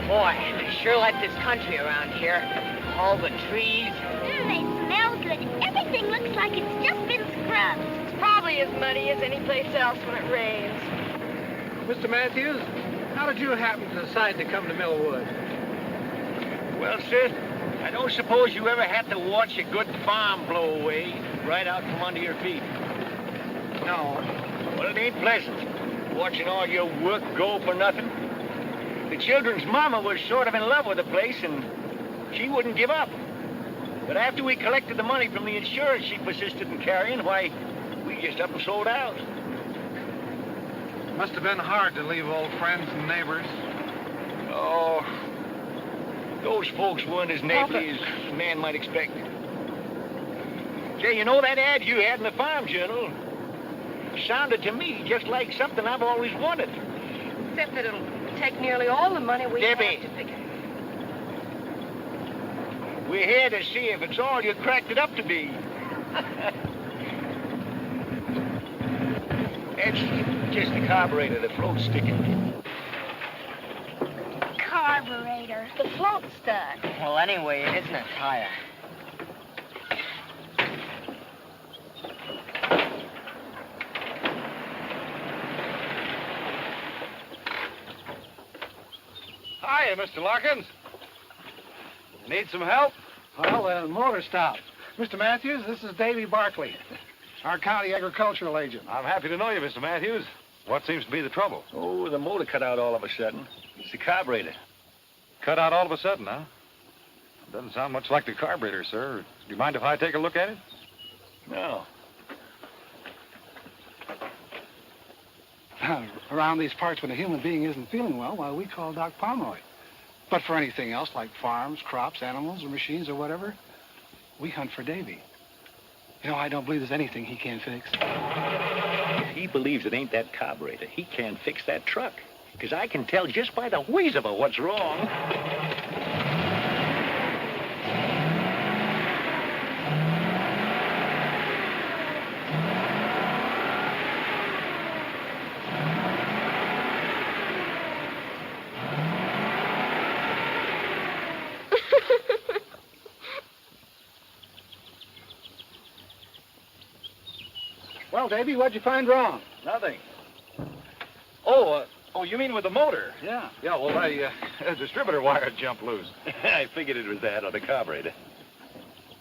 Boy, I sure like this country around here. All the trees. They smell good. Everything looks like it's just been scrubbed. It's probably as muddy as any place else when it rains. Mr. Matthews, how did you happen to decide to come to Millwood? Well, sis, I don't suppose you ever had to watch a good farm blow away right out from under your feet. No. Well, it ain't pleasant, watching all your work go for nothing. The children's mama was sort of in love with the place, and she wouldn't give up. But after we collected the money from the insurance she persisted in carrying, why, we just up and sold out. Must have been hard to leave old friends and neighbors. Oh, those folks weren't as neighborly as a man might expect. Say, you know that ad you had in the Farm Journal? Sounded to me just like something I've always wanted. Except that it'll take nearly all the money we Debbie. have to figure. We're here to see if it's all you cracked it up to be. It's just the carburetor, the float's sticking. Carburetor. The float's stuck. Well, anyway, it isn't a tire. Hiya, Mr. Larkins. Need some help? Well, the motor stopped. Mr. Matthews, this is Davy Barkley, our county agricultural agent. I'm happy to know you, Mr. Matthews. What seems to be the trouble? Oh, the motor cut out all of a sudden. It's the carburetor. Cut out all of a sudden, huh? Doesn't sound much like the carburetor, sir. Do you mind if I take a look at it? No. Around these parts, when a human being isn't feeling well, why, we call Doc Pomeroy. But for anything else, like farms, crops, animals, or machines, or whatever, we hunt for Davy. You know, I don't believe there's anything he can't fix. If he believes it ain't that carburetor, he can't fix that truck. Because I can tell just by the wheeze of it what's wrong. Well, Davy, what'd you find wrong? Nothing. Oh, you mean with the motor? Yeah. Yeah, well, a distributor wire jumped loose. I figured it was that or the carburetor.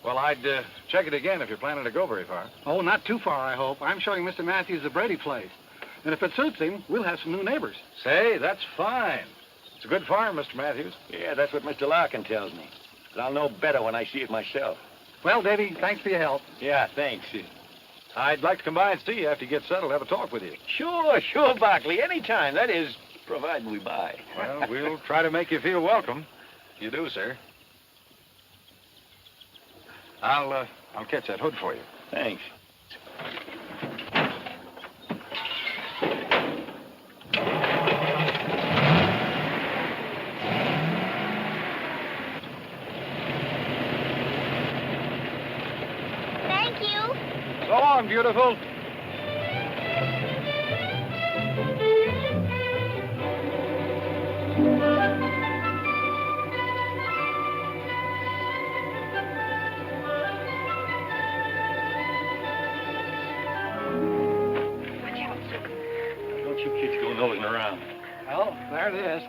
Well, I'd check it again if you're planning to go very far. Oh, not too far, I hope. I'm showing Mr. Matthews the Brady place. And if it suits him, we'll have some new neighbors. Say, that's fine. It's a good farm, Mr. Matthews. Yeah, that's what Mr. Larkin tells me. But I'll know better when I see it myself. Well, Davy, thanks for your help. Yeah, thanks. I'd like to come by and see you after you get settled, have a talk with you. Sure, Barkley. Anytime. That is, provided we buy. Well, we'll try to make you feel welcome. You do, sir. I'll catch that hood for you. Thanks. Thank you. So long, beautiful. Don't you kids go nosing around. Well, there it is.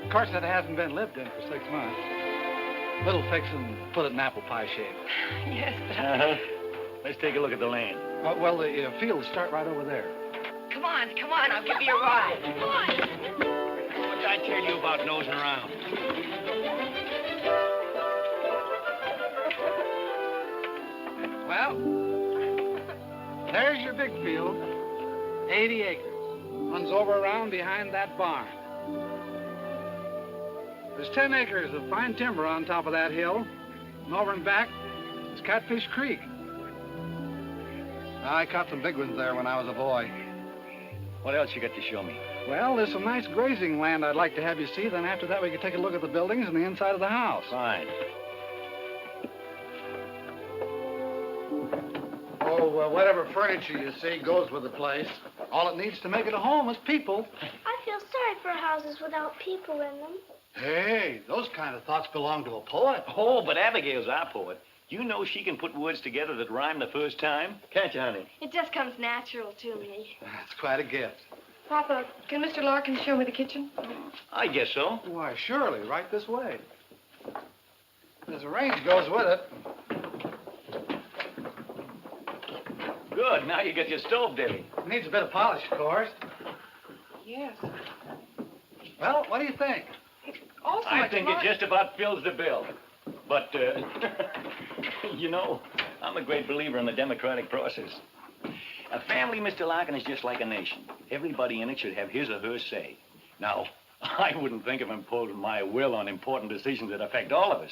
Of course, it hasn't been lived in for 6 months. Little fix and put it in apple pie shape. Yes, but Uh-huh. Let's take a look at the land. Well, the fields start right over there. come on, I'll give you a ride. Come on. What did I tell you about nosing around? Well, there's your big field. 80 acres. Runs over around behind that barn. There's 10 acres of fine timber on top of that hill. And over and back is Catfish Creek. I caught some big ones there when I was a boy. What else you got to show me? Well, there's some nice grazing land I'd like to have you see. Then after that, we could take a look at the buildings and the inside of the house. Fine. Oh, whatever furniture you see goes with the place. All it needs to make it a home is people. I feel sorry for houses without people in them. Hey, those kind of thoughts belong to a poet. Oh, but Abigail's our poet. You know she can put words together that rhyme the first time. Can't you, honey? It just comes natural to me. That's quite a gift. Papa, can Mr. Larkin show me the kitchen? I guess so. Why, surely, right this way. There's a range goes with it. Good. Now you get your stove, Debbie. Needs a bit of polish, of course. Yes. Well, what do you think? Also, I think it just about fills the bill. But, you know, I'm a great believer in the democratic process. A family, Mr. Larkin, is just like a nation. Everybody in it should have his or her say. Now, I wouldn't think of imposing my will on important decisions that affect all of us.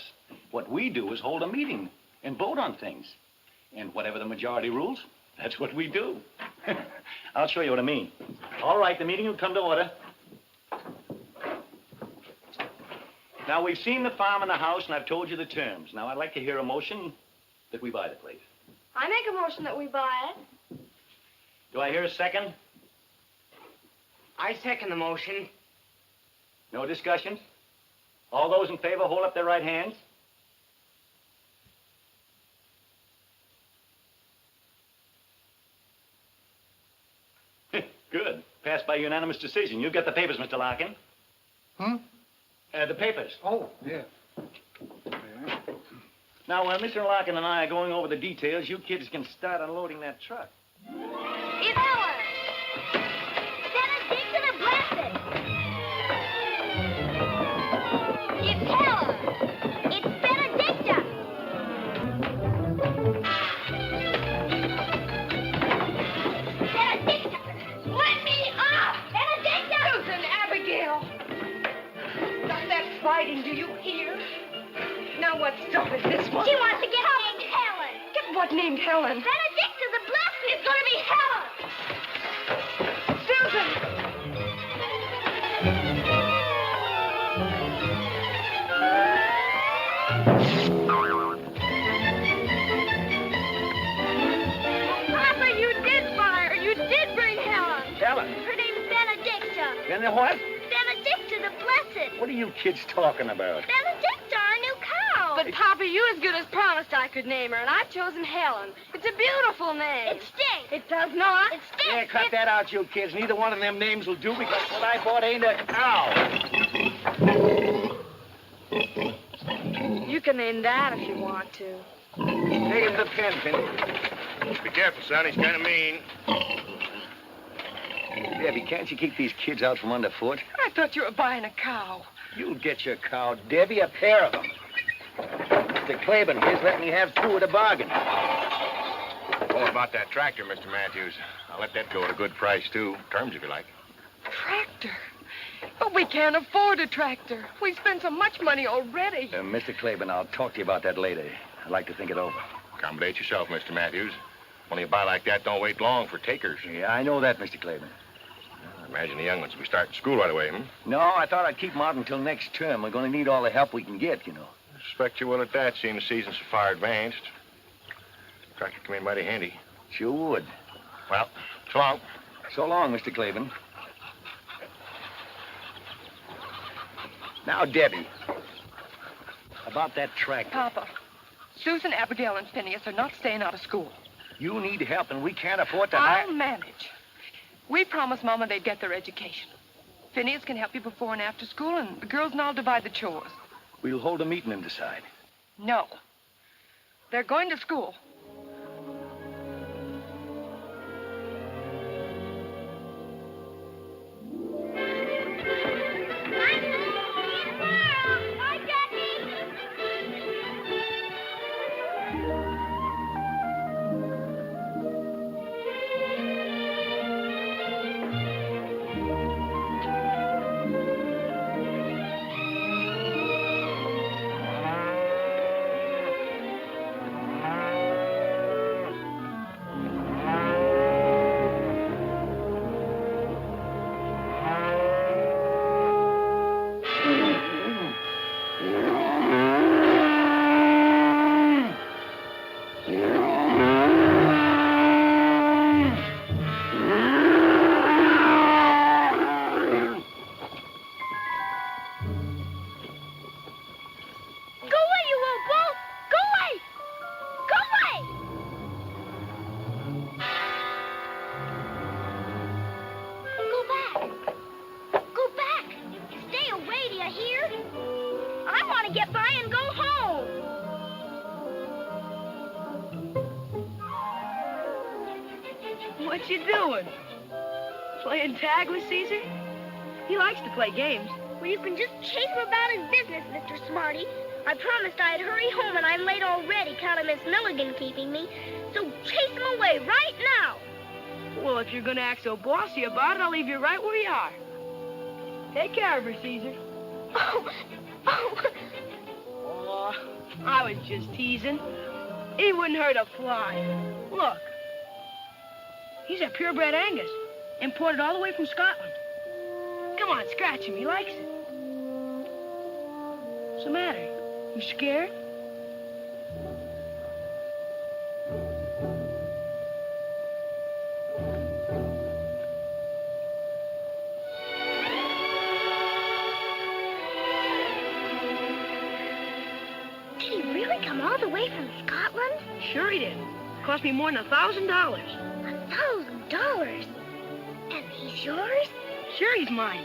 What we do is hold a meeting and vote on things. And whatever the majority rules, that's what we do. I'll show you what I mean. All right, the meeting will come to order. Now, we've seen the farm and the house, and I've told you the terms. Now, I'd like to hear a motion that we buy the place. I make a motion that we buy it. Do I hear a second? I second the motion. No discussion? All those in favor, hold up their right hands. Good. Passed by unanimous decision. You get the papers, Mr. Larkin. Hmm? The papers. Oh, yeah. Now, while Mr. Larkin and I are going over the details, you kids can start unloading that truck. It's ours. Benediction and blessed. It's Helen. It's Benedicta. Benedicta. Let me off. Benedicta. Susan, Abigail. Stop that fighting, do you hear? Now what started this one? She wants to get named Helen. Get what named Helen? Benedicta the blessed. It's going to be Helen. Susan! Papa, you did fire. You did bring Helen. Helen? Her name's Benedicta. And then what? Benedicta the blessed. What are you kids talking about? Benedicta, our new cow. But, Papa, you as good as promised I could name her, and I've chosen Helen. It's a beautiful name. It stinks. It does not. It stinks. Yeah, cut that out, you kids. Neither one of them names will do because what I bought ain't a cow. You can name that if you want to. Take him the pen, Penny. Be careful, son. He's kind of mean. Debbie, can't you keep these kids out from underfoot? I thought you were buying a cow. You'll get your cow, Debbie, a pair of them. Mr. Claiborne here's let me have two at a bargain. Oh, about that tractor, Mr. Matthews. I'll let that go at a good price, too. Terms, if you like. Tractor? But we can't afford a tractor. We spent so much money already. Mr. Claiborne, I'll talk to you about that later. I'd like to think it over. Accommodate yourself, Mr. Matthews. When you buy like that, don't wait long for takers. Yeah, I know that, Mr. Claiborne. I imagine the young ones will be starting school right away, hmm? No, I thought I'd keep them out until next term. We're going to need all the help we can get, you know. I suspect you will at that, seeing the season's so far advanced. Tractor come in mighty handy. Sure would. Well, so long. So long, Mr. Claiborne. Now, Debbie, about that tractor. Papa, Susan, Abigail, and Phineas are not staying out of school. You need help, and we can't afford to I'll manage. We promised Mama they'd get their education. Phineas can help you before and after school, and the girls and I'll divide the chores. We'll hold a meeting and decide. No. They're going to school. Bye, Jackie. What you doing? Playing tag with Caesar? He likes to play games. Well, you can just chase him about his business, Mr. Smarty. I promised I'd hurry home, and I'm late already, counting Miss Milligan keeping me. So chase him away right now. Well, if you're gonna act so bossy about it, I'll leave you right where you are. Take care of her, Caesar. Oh. Oh, I was just teasing. He wouldn't hurt a fly. Look. He's a purebred Angus, imported all the way from Scotland. Come on, scratch him. He likes it. What's the matter? You scared? Did he really come all the way from Scotland? Sure he did. Cost me more than $1,000. $1,000? And he's yours? Sure he's mine.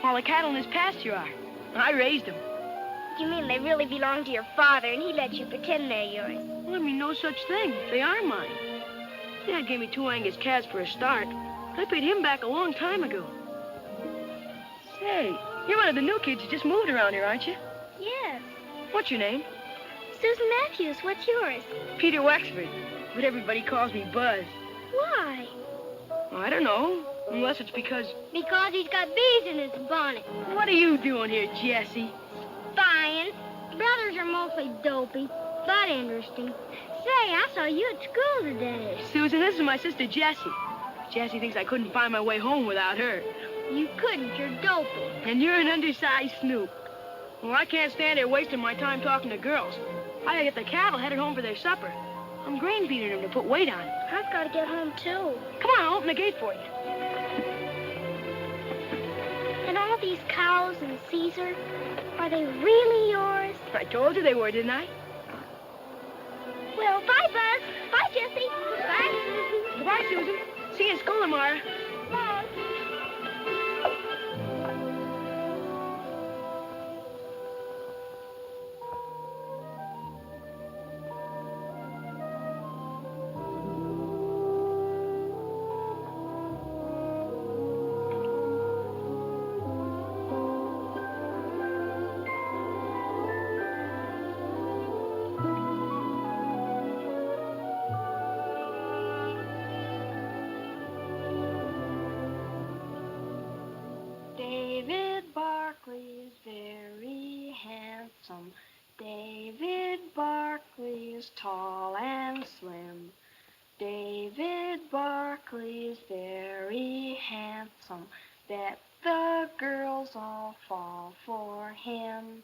All the cattle in his pasture are. I raised them. You mean they really belong to your father, and he let you pretend they're yours? Well, I mean, no such thing. They are mine. Dad gave me 2 Angus calves for a start. I paid him back a long time ago. Say, you're one of the new kids who just moved around here, aren't you? Yes. What's your name? Susan Matthews, what's yours? Peter Wexford, but everybody calls me Buzz. Why? Well, I don't know, unless it's because... Because he's got bees in his bonnet. What are you doing here, Jessie? Spying. Brothers are mostly dopey, but interesting. Say, I saw you at school today. Susan, this is my sister Jessie. Jessie thinks I couldn't find my way home without her. You couldn't, you're dopey. And you're an undersized snoop. Well, I can't stand here wasting my time talking to girls. I gotta get the cattle headed home for their supper. I'm grain feeding them to put weight on. I've got to get home, too. Come on, I'll open the gate for you. And all these cows and Caesar, are they really yours? I told you they were, didn't I? Well, bye, Buzz. Bye, Jessie. Bye. Goodbye, Susan. See you in school tomorrow. Bye. David Barkley is tall and slim. David Barkley is very handsome. That the girls all fall for him.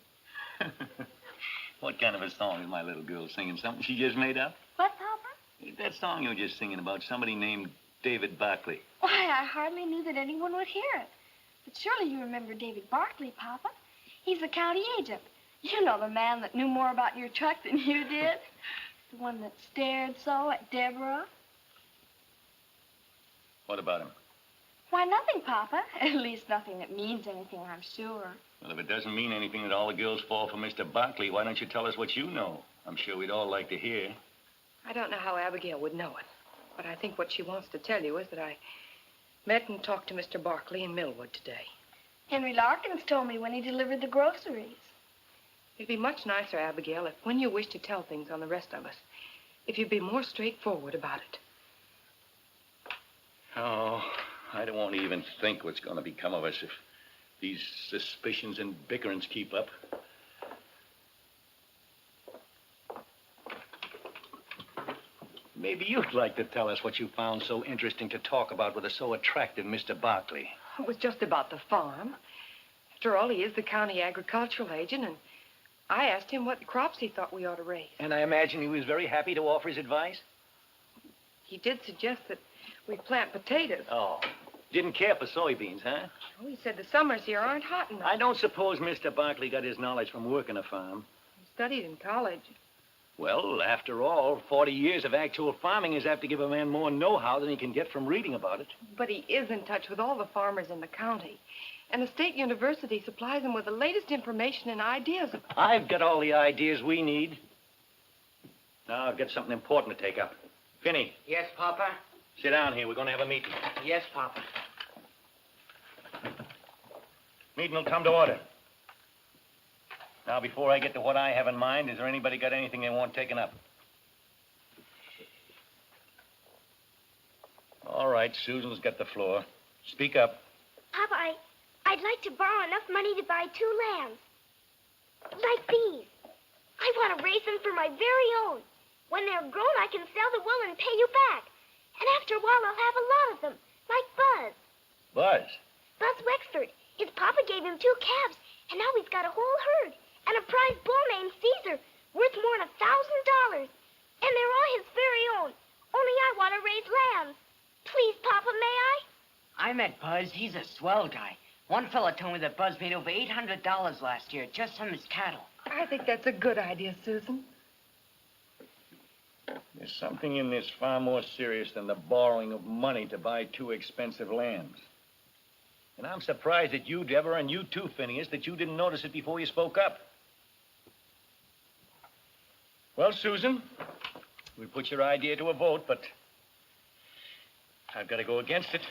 What kind of a song is my little girl singing? Something she just made up? What, Papa? That song you were just singing about somebody named David Barkley. Why, I hardly knew that anyone would hear it. But surely you remember David Barkley, Papa. He's the county agent. You know, the man that knew more about your truck than you did. The one that stared so at Deborah. What about him? Why, nothing, Papa. At least nothing that means anything, I'm sure. Well, if it doesn't mean anything that all the girls fall for Mr. Barkley, why don't you tell us what you know? I'm sure we'd all like to hear. I don't know how Abigail would know it, but I think what she wants to tell you is that I met and talked to Mr. Barkley in Millwood today. Henry Larkins told me when he delivered the groceries. It'd be much nicer, Abigail, if when you wish to tell things on the rest of us, if you'd be more straightforward about it. Oh, I don't want to even think what's going to become of us if these suspicions and bickerings keep up. Maybe you'd like to tell us what you found so interesting to talk about with a so attractive Mr. Barkley. It was just about the farm. After all, he is the county agricultural agent, and I asked him what crops he thought we ought to raise. And I imagine he was very happy to offer his advice? He did suggest that we plant potatoes. Oh, didn't care for soybeans, huh? Oh, he said the summers here aren't hot enough. I don't suppose Mr. Barkley got his knowledge from working a farm. He studied in college. Well, after all, 40 years of actual farming is apt to give a man more know-how than he can get from reading about it. But he is in touch with all the farmers in the county. And the state university supplies him with the latest information and ideas. I've got all the ideas we need. Now I've got something important to take up. Finney. Yes, Papa? Sit down here. We're going to have a meeting. Yes, Papa. Meeting will come to order. Now, before I get to what I have in mind, is there anybody got anything they want taken up? All right, Susan's got the floor. Speak up. Papa, I'd like to borrow enough money to buy 2 lambs. Like these. I want to raise them for my very own. When they're grown, I can sell the wool and pay you back. And after a while, I'll have a lot of them, like Buzz. Buzz? Buzz Wexford. His papa gave him 2 calves, and now he's got a whole herd. And a prize bull named Caesar, worth more than $1,000. And they're all his very own. Only I want to raise lambs. Please, Papa, may I? I met Buzz. He's a swell guy. One fella told me that Buzz made over $800 last year just from his cattle. I think that's a good idea, Susan. There's something in this far more serious than the borrowing of money to buy 2 expensive lambs. And I'm surprised at you, Deborah, and you too, Phineas, that you didn't notice it before you spoke up. Well, Susan, we put your idea to a vote, but I've got to go against it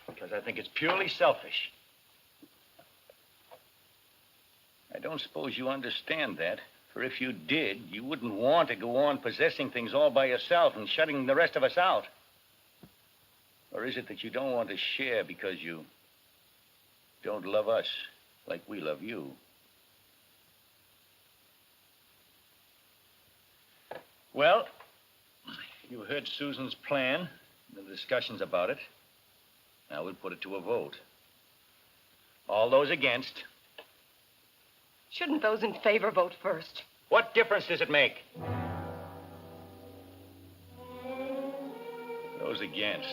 because I think it's purely selfish. I don't suppose you understand that, for if you did, you wouldn't want to go on possessing things all by yourself and shutting the rest of us out. Or is it that you don't want to share because you don't love us like we love you? Well, you heard Susan's plan, the discussions about it. Now we'll put it to a vote. All those against. Shouldn't those in favor vote first? What difference does it make? Those against.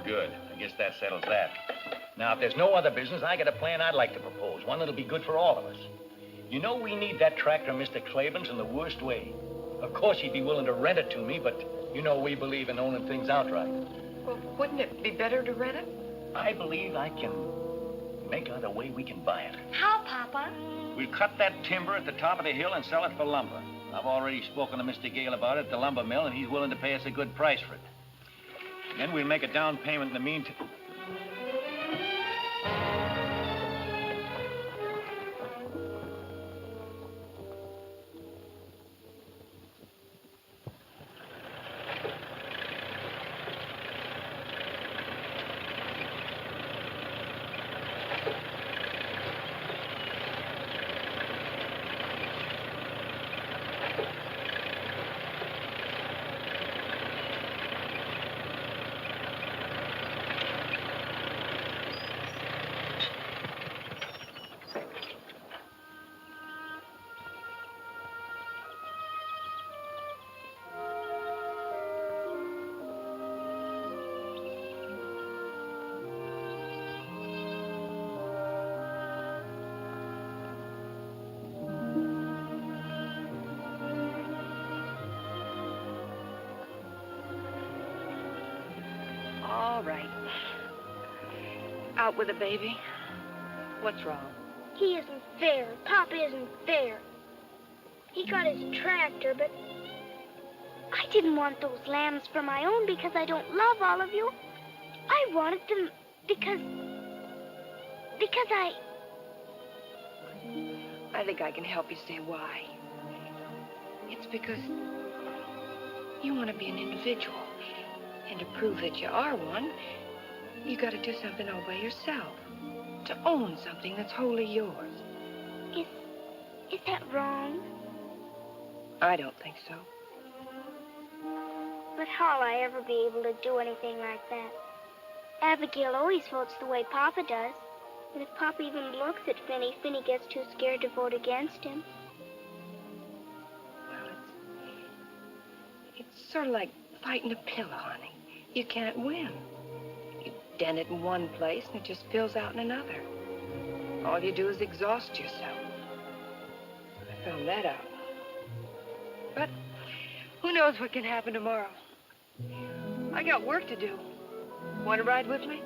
Good. I guess that settles that. Now, if there's no other business, I got a plan I'd like to propose. One that'll be good for all of us. You know we need that tractor, Mr. Claiborne's, in the worst way. Of course, he'd be willing to rent it to me, but you know we believe in owning things outright. Well, wouldn't it be better to rent it? I believe I can make out a way we can buy it. How, Papa? We'll cut that timber at the top of the hill and sell it for lumber. I've already spoken to Mr. Gale about it at the lumber mill, and he's willing to pay us a good price for it. Then we'll make a down payment in the meantime. All right. Out with the baby. What's wrong? He isn't fair. Papa isn't fair. He got his tractor, but I didn't want those lambs for my own because I don't love all of you. I wanted them because I think I can help you say why. It's because you want to be an individual. And to prove that you are one, you got to do something all by yourself. To own something that's wholly yours. Is that wrong? I don't think so. But how'll I ever be able to do anything like that? Abigail always votes the way Papa does. And if Papa even looks at Finny, Finny gets too scared to vote against him. Well, it's sort of like fighting a pillow, honey. You can't win. You dent it in one place and it just spills out in another. All you do is exhaust yourself. I found that out. But who knows what can happen tomorrow? I got work to do. Want to ride with me?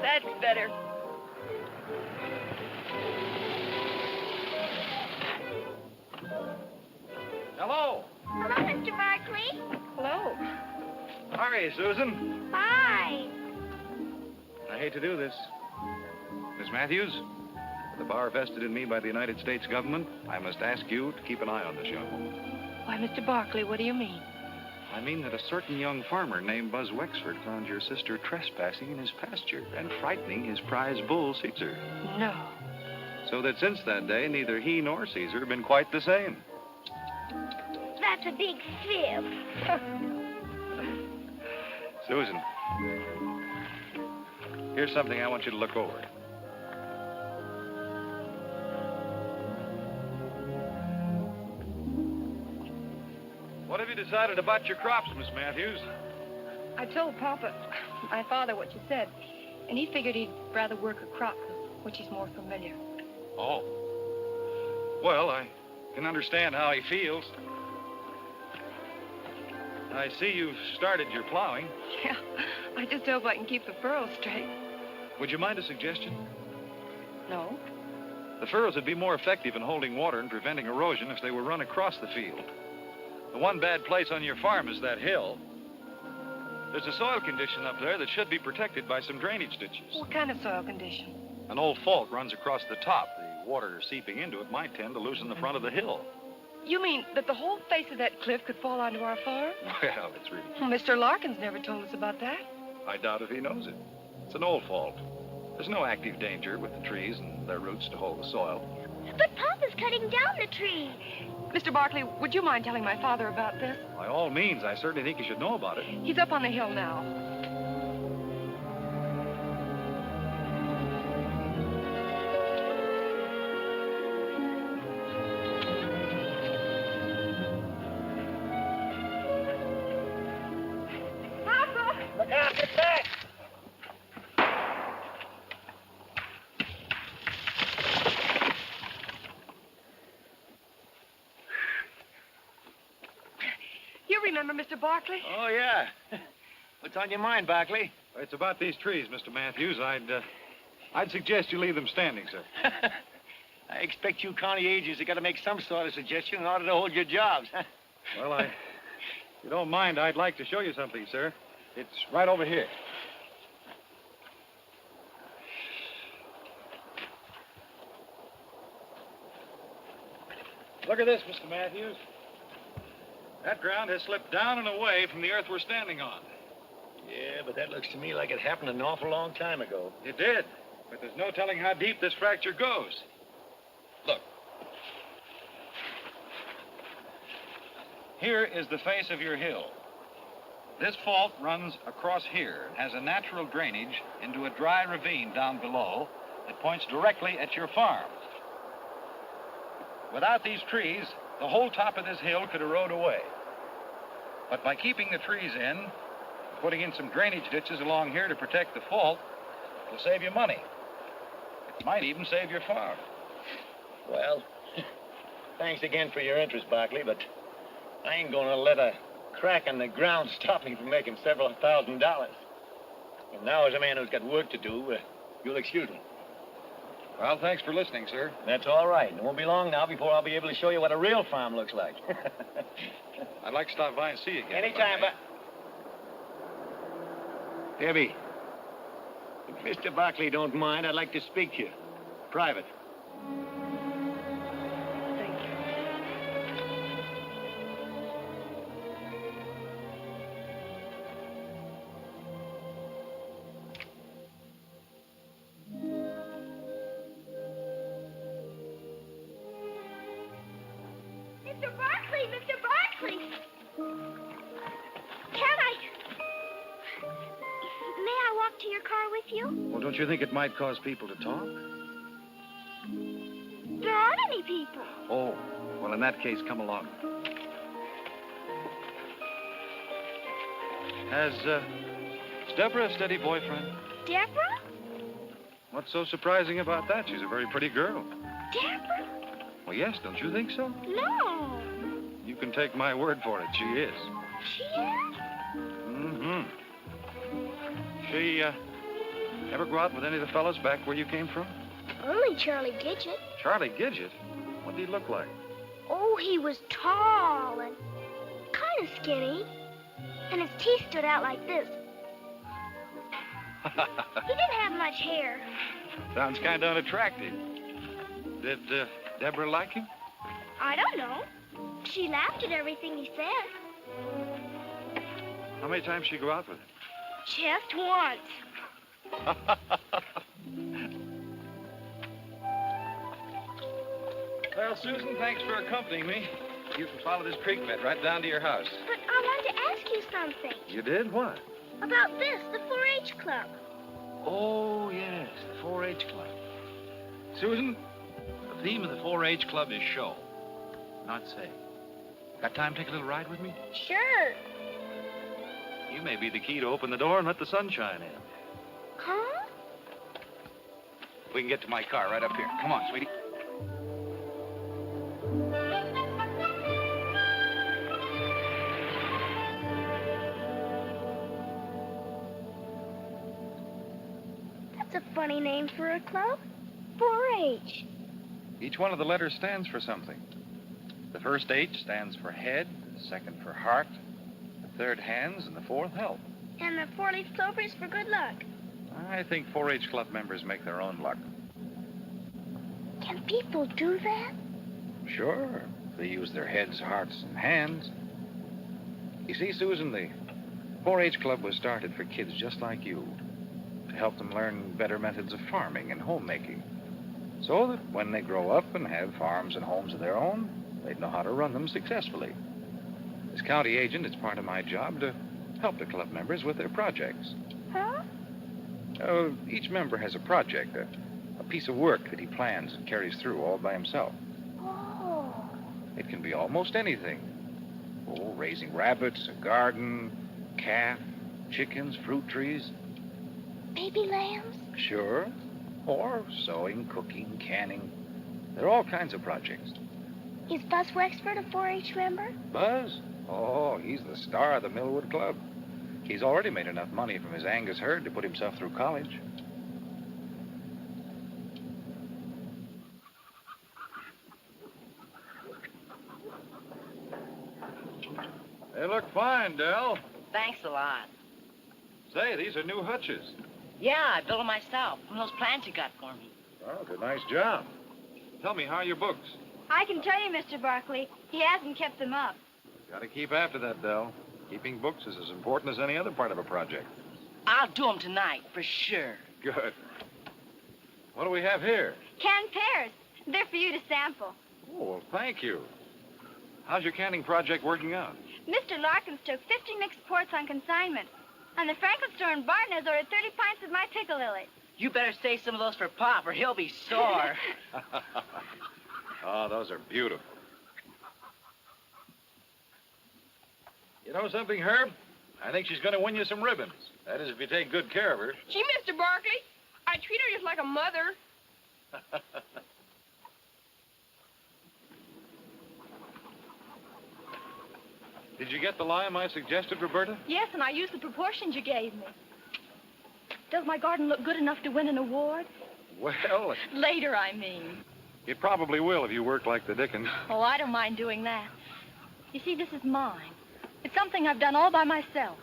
That's better. Hello. Hello, Mr. Barkley. Hello. How are you, Susan? Bye. I hate to do this. Miss Matthews, with the power vested in me by the United States government, I must ask you to keep an eye on this young woman. Why, Mr. Barkley, what do you mean? I mean that a certain young farmer named Buzz Wexford found your sister trespassing in his pasture and frightening his prize bull, Caesar. No. So that since that day, neither he nor Caesar have been quite the same. That's a big fib. Susan, here's something I want you to look over. What have you decided about your crops, Miss Matthews? I told Papa, my father, what you said, and he figured he'd rather work a crop with which he's more familiar. Oh. Well, I can understand how he feels. I see you've started your plowing. Yeah, I just hope I can keep the furrows straight. Would you mind a suggestion? No? The furrows would be more effective in holding water and preventing erosion if they were run across the field. The one bad place on your farm is that hill. There's a soil condition up there that should be protected by some drainage ditches. What kind of soil condition? An old fault runs across the top. The water seeping into it might tend to loosen the front of the hill. You mean that the whole face of that cliff could fall onto our farm? Well, it's really... Well, Mr. Larkins never told us about that. I doubt if he knows it. It's an old fault. There's no active danger with the trees and their roots to hold the soil. But Papa's cutting down the tree. Mr. Barkley, would you mind telling my father about this? By all means, I certainly think you should know about it. He's up on the hill now. Papa! Look out, get back! You remember Mr. Barkley? Oh, yeah. What's on your mind, Barkley? It's about these trees, Mr. Matthews. I'd suggest you leave them standing, sir. I expect you county agents have got to make some sort of suggestion in order to hold your jobs. Well, if you don't mind, I'd like to show you something, sir. It's right over here. Look at this, Mr. Matthews. That ground has slipped down and away from the earth we're standing on. Yeah, but that looks to me like it happened an awful long time ago. It did, but there's no telling how deep this fracture goes. Look. Here is the face of your hill. This fault runs across here and has a natural drainage into a dry ravine down below that points directly at your farm. Without these trees, the whole top of this hill could erode away. But by keeping the trees in, putting in some drainage ditches along here to protect the fault, it'll save you money. It might even save your farm. Well, thanks again for your interest, Barkley, but I ain't gonna let a crack in the ground stop me from making several $1,000. And now, as a man who's got work to do, you'll excuse me. Well, thanks for listening, sir. That's all right. It won't be long now before I'll be able to show you what a real farm looks like. I'd like to stop by and see you again. Anytime, but... Debbie, if Mr. Barkley don't mind, I'd like to speak to you. Private. Thank you. Mr. Barkley! Mr. Barkley! Can I... May I walk to your car with you? Well, don't you think it might cause people to talk? There aren't any people. Oh, well, in that case, come along. Has Deborah a steady boyfriend? Deborah? What's so surprising about that? She's a very pretty girl. Deborah? Well, yes, don't you think so? No. You can take my word for it. She is. She is? Mm-hmm. She, ever go out with any of the fellas back where you came from? Only Charlie Gidget. Charlie Gidget? What did he look like? Oh, he was tall and kind of skinny. And his teeth stood out like this. He didn't have much hair. Sounds kind of unattractive. Did Deborah like him? I don't know. She laughed at everything he said. How many times did she go out with him? Just once. Well, Susan, thanks for accompanying me. You can follow this creek bed right down to your house. But I wanted to ask you something. You did? What? About this, the 4-H club. Oh, yes, the 4-H club. Susan, the theme of the 4-H club is show, not say. Got time to take a little ride with me? Sure. You may be the key to open the door and let the sunshine in. Huh? We can get to my car right up here. Come on, sweetie. That's a funny name for a club. 4-H. Each one of the letters stands for something. The first H stands for head, the second for heart, the third hands, and the fourth health. And the 4-leaf clover is for good luck. I think 4-H club members make their own luck. Can people do that? Sure, they use their heads, hearts, and hands. You see, Susan, the 4-H club was started for kids just like you, to help them learn better methods of farming and homemaking, so that when they grow up and have farms and homes of their own, they'd know how to run them successfully. As county agent, it's part of my job to help the club members with their projects. Huh? Each member has a project, a piece of work that he plans and carries through all by himself. Oh. It can be almost anything. Oh, raising rabbits, a garden, calf, chickens, fruit trees. Baby lambs? Sure. Or sewing, cooking, canning. There are all kinds of projects. Is Buzz Wexford a 4-H member? Buzz? Oh, he's the star of the Millwood Club. He's already made enough money from his Angus herd to put himself through college. They look fine, Del. Thanks a lot. Say, these are new hutches. Yeah, I built them myself from those plans you got for me. Oh, it's a nice job. Tell me, how are your books? I can tell you, Mr. Barkley, he hasn't kept them up. Gotta keep after that, Del. Keeping books is as important as any other part of a project. I'll do them tonight, for sure. Good. What do we have here? Canned pears. They're for you to sample. Oh, well, thank you. How's your canning project working out? Mr. Larkins took 50 mixed quarts on consignment. And the Franklin store in Barton has ordered 30 pints of my pickle lily. You better save some of those for Pop, or he'll be sore. Oh, those are beautiful. You know something, Herb? I think she's going to win you some ribbons. That is, if you take good care of her. Gee, Mr. Barkley, I treat her just like a mother. Did you get the lime I suggested, Roberta? Yes, and I used the proportions you gave me. Does my garden look good enough to win an award? Well, Later, I mean. it probably will if you work like the Dickens. Oh, I don't mind doing that. You see, this is mine. It's something I've done all by myself.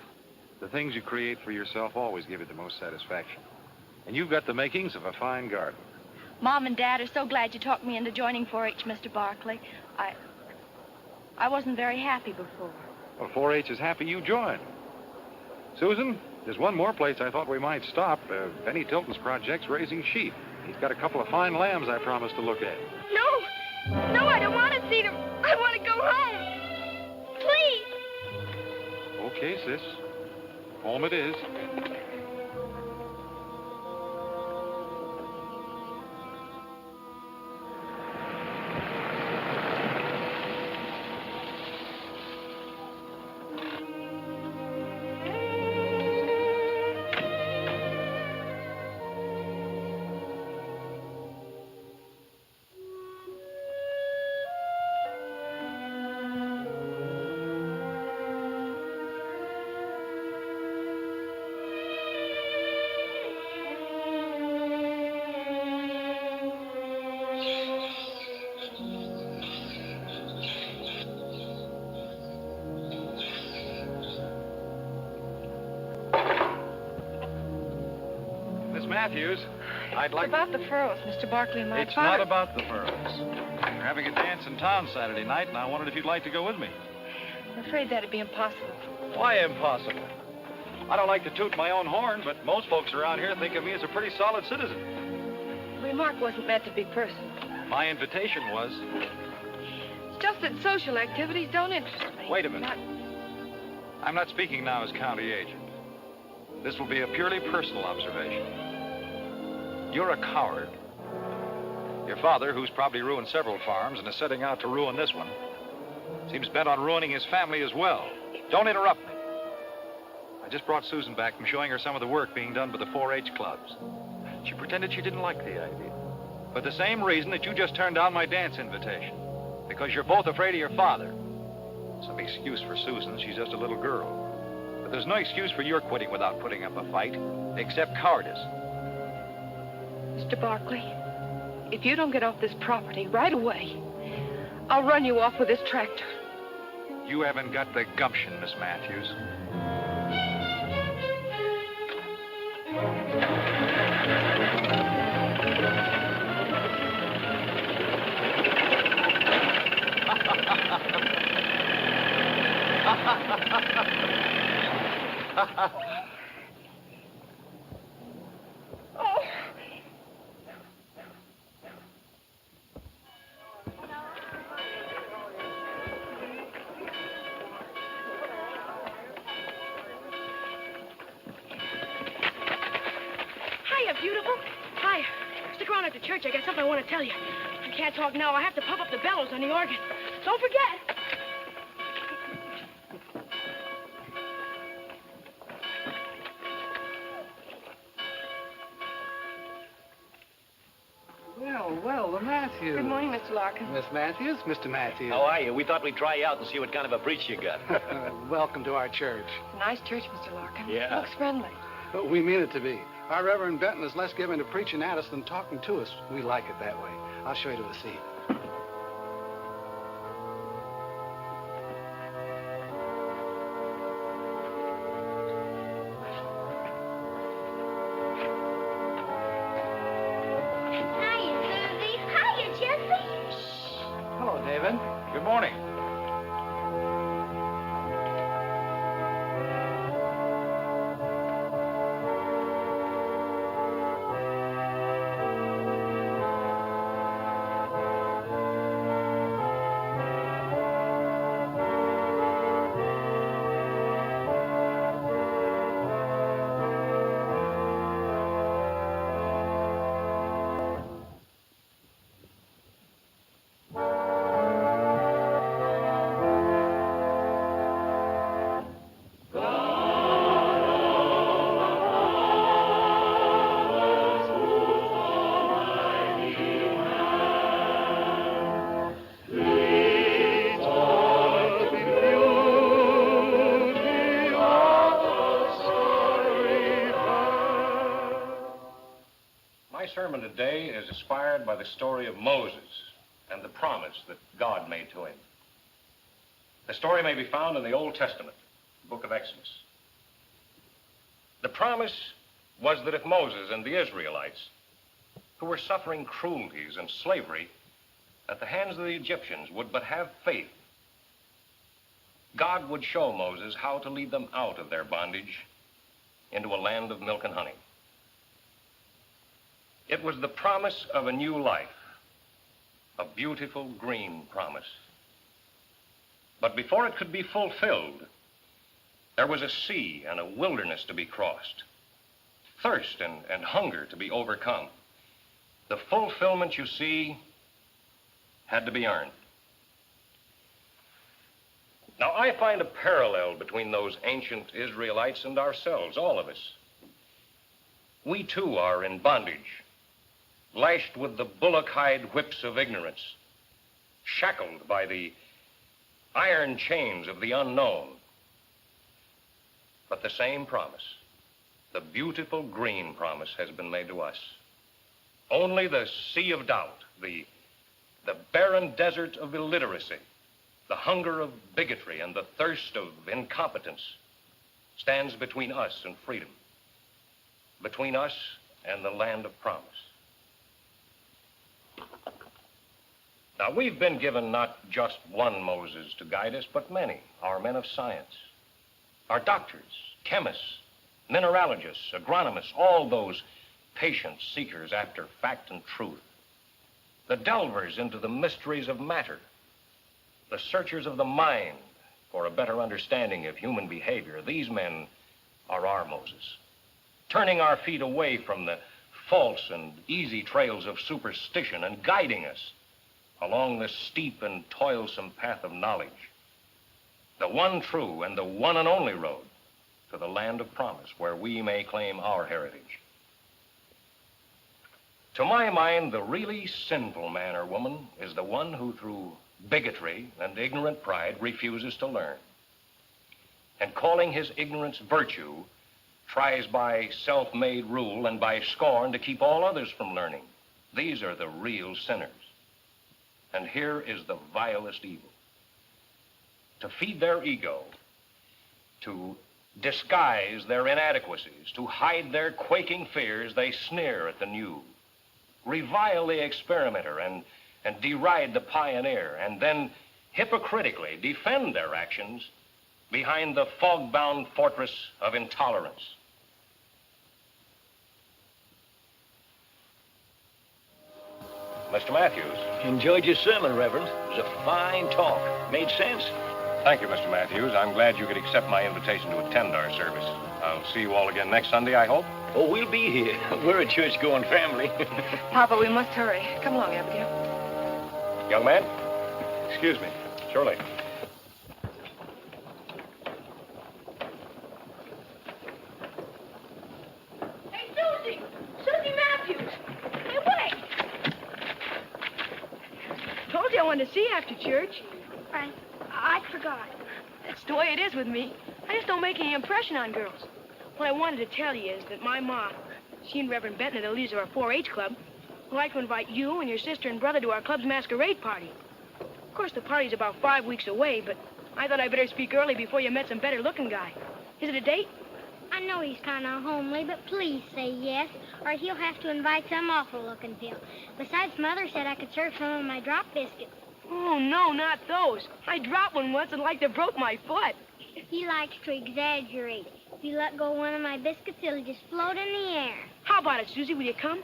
The things you create for yourself always give you the most satisfaction. And you've got the makings of a fine garden. Mom and Dad are so glad you talked me into joining 4-H, Mr. Barkley. I wasn't very happy before. Well, 4-H is happy you joined. Susan, there's one more place I thought we might stop. Benny Tilton's project's raising sheep. He's got a couple of fine lambs I promised to look at. No, I don't want to see them. I want to go home. Please. Okay, sis. Home it is. Matthews. I'd like... It's about the furrows, Mr. Barkley and my It's father. not about the furrows. We're having a dance in town Saturday night, and I wondered if you'd like to go with me. I'm afraid that'd be impossible. Why impossible? I don't like to toot my own horn, but most folks around here think of me as a pretty solid citizen. The remark wasn't meant to be personal. My invitation was... It's just that social activities don't interest me. Wait a minute. I'm not speaking now as county agent. This will be a purely personal observation. You're a coward. Your father, who's probably ruined several farms and is setting out to ruin this one, seems bent on ruining his family as well. Don't interrupt me. I just brought Susan back from showing her some of the work being done by the 4-H clubs. She pretended she didn't like the idea. For the same reason that you just turned down my dance invitation. Because you're both afraid of your father. Some excuse for Susan, she's just a little girl. But there's no excuse for your quitting without putting up a fight, except cowardice. Mr. Barkley, if you don't get off this property right away, I'll run you off with this tractor. You haven't got the gumption, Miss Matthews. Hiya, beautiful. Hiya. Stick around after church. I got something I want to tell you. I can't talk now. I have to pump up the bellows on the organ. Don't forget. Well, the Matthews. Good morning, Mr. Larkin. Miss Matthews, Mr. Matthews. How are you? We thought we'd try you out and see what kind of a breech you got. Welcome to our church. It's a nice church, Mr. Larkin. Yeah. Looks friendly. We mean it to be. Our Reverend Benton is less given to preaching at us than talking to us. We like it that way. I'll show you to a seat. Hiya, Susie. Hiya, Jesse. Hello, David. Good morning. My sermon today is inspired by the story of Moses and the promise that God made to him. The story may be found in the Old Testament, the book of Exodus. The promise was that if Moses and the Israelites, who were suffering cruelties and slavery at the hands of the Egyptians, would but have faith, God would show Moses how to lead them out of their bondage into a land of milk and honey. It was the promise of a new life, a beautiful green promise. But before it could be fulfilled, there was a sea and a wilderness to be crossed, thirst and hunger to be overcome. The fulfillment, you see, had to be earned. Now, I find a parallel between those ancient Israelites and ourselves, all of us. We, too, are in bondage, lashed with the bullock-hide whips of ignorance, shackled by the iron chains of the unknown. But the same promise, the beautiful green promise, has been made to us. Only the sea of doubt, the barren desert of illiteracy, the hunger of bigotry, and the thirst of incompetence stands between us and freedom, between us and the land of promise. Now, we've been given not just one Moses to guide us, but many, our men of science, our doctors, chemists, mineralogists, agronomists, all those patient seekers after fact and truth, the delvers into the mysteries of matter, the searchers of the mind for a better understanding of human behavior. These men are our Moses, turning our feet away from the false and easy trails of superstition and guiding us along the steep and toilsome path of knowledge, the one true and the one and only road to the land of promise, where we may claim our heritage. To my mind, the really sinful man or woman is the one who, through bigotry and ignorant pride, refuses to learn, and calling his ignorance virtue, tries by self-made rule and by scorn to keep all others from learning. These are the real sinners. And here is the vilest evil. To feed their ego, to disguise their inadequacies, to hide their quaking fears, they sneer at the new, revile the experimenter, and deride the pioneer, and then hypocritically defend their actions behind the fog-bound fortress of intolerance. Mr. Matthews. Enjoyed your sermon, Reverend. It was a fine talk. Made sense. Thank you, Mr. Matthews. I'm glad you could accept my invitation to attend our service. I'll see you all again next Sunday, I hope. Oh, we'll be here. We're a church-going family. Papa, we must hurry. Come along, Abigail. Young man, excuse me. Surely. Hey, Susie! Susie Matthews! Hey, wait! Told you I wanted to see you after church. I forgot. That's the way it is with me. I just don't make any impression on girls. What I wanted to tell you is that my mom, she and Reverend Benton are the leaders of our 4-H club, would like to invite you and your sister and brother to our club's masquerade party. Of course, the party's about 5 weeks away, but I thought I'd better speak early before you met some better-looking guy. Is it a date? I know he's kind of homely, but please say yes, or he'll have to invite some awful-looking pill. Besides, Mother said I could serve some of my drop biscuits. Oh, no, not those. I dropped one once and like to broke my foot. He likes to exaggerate. If you let go one of my biscuits, it'll just float in the air. How about it, Susie? Will you come?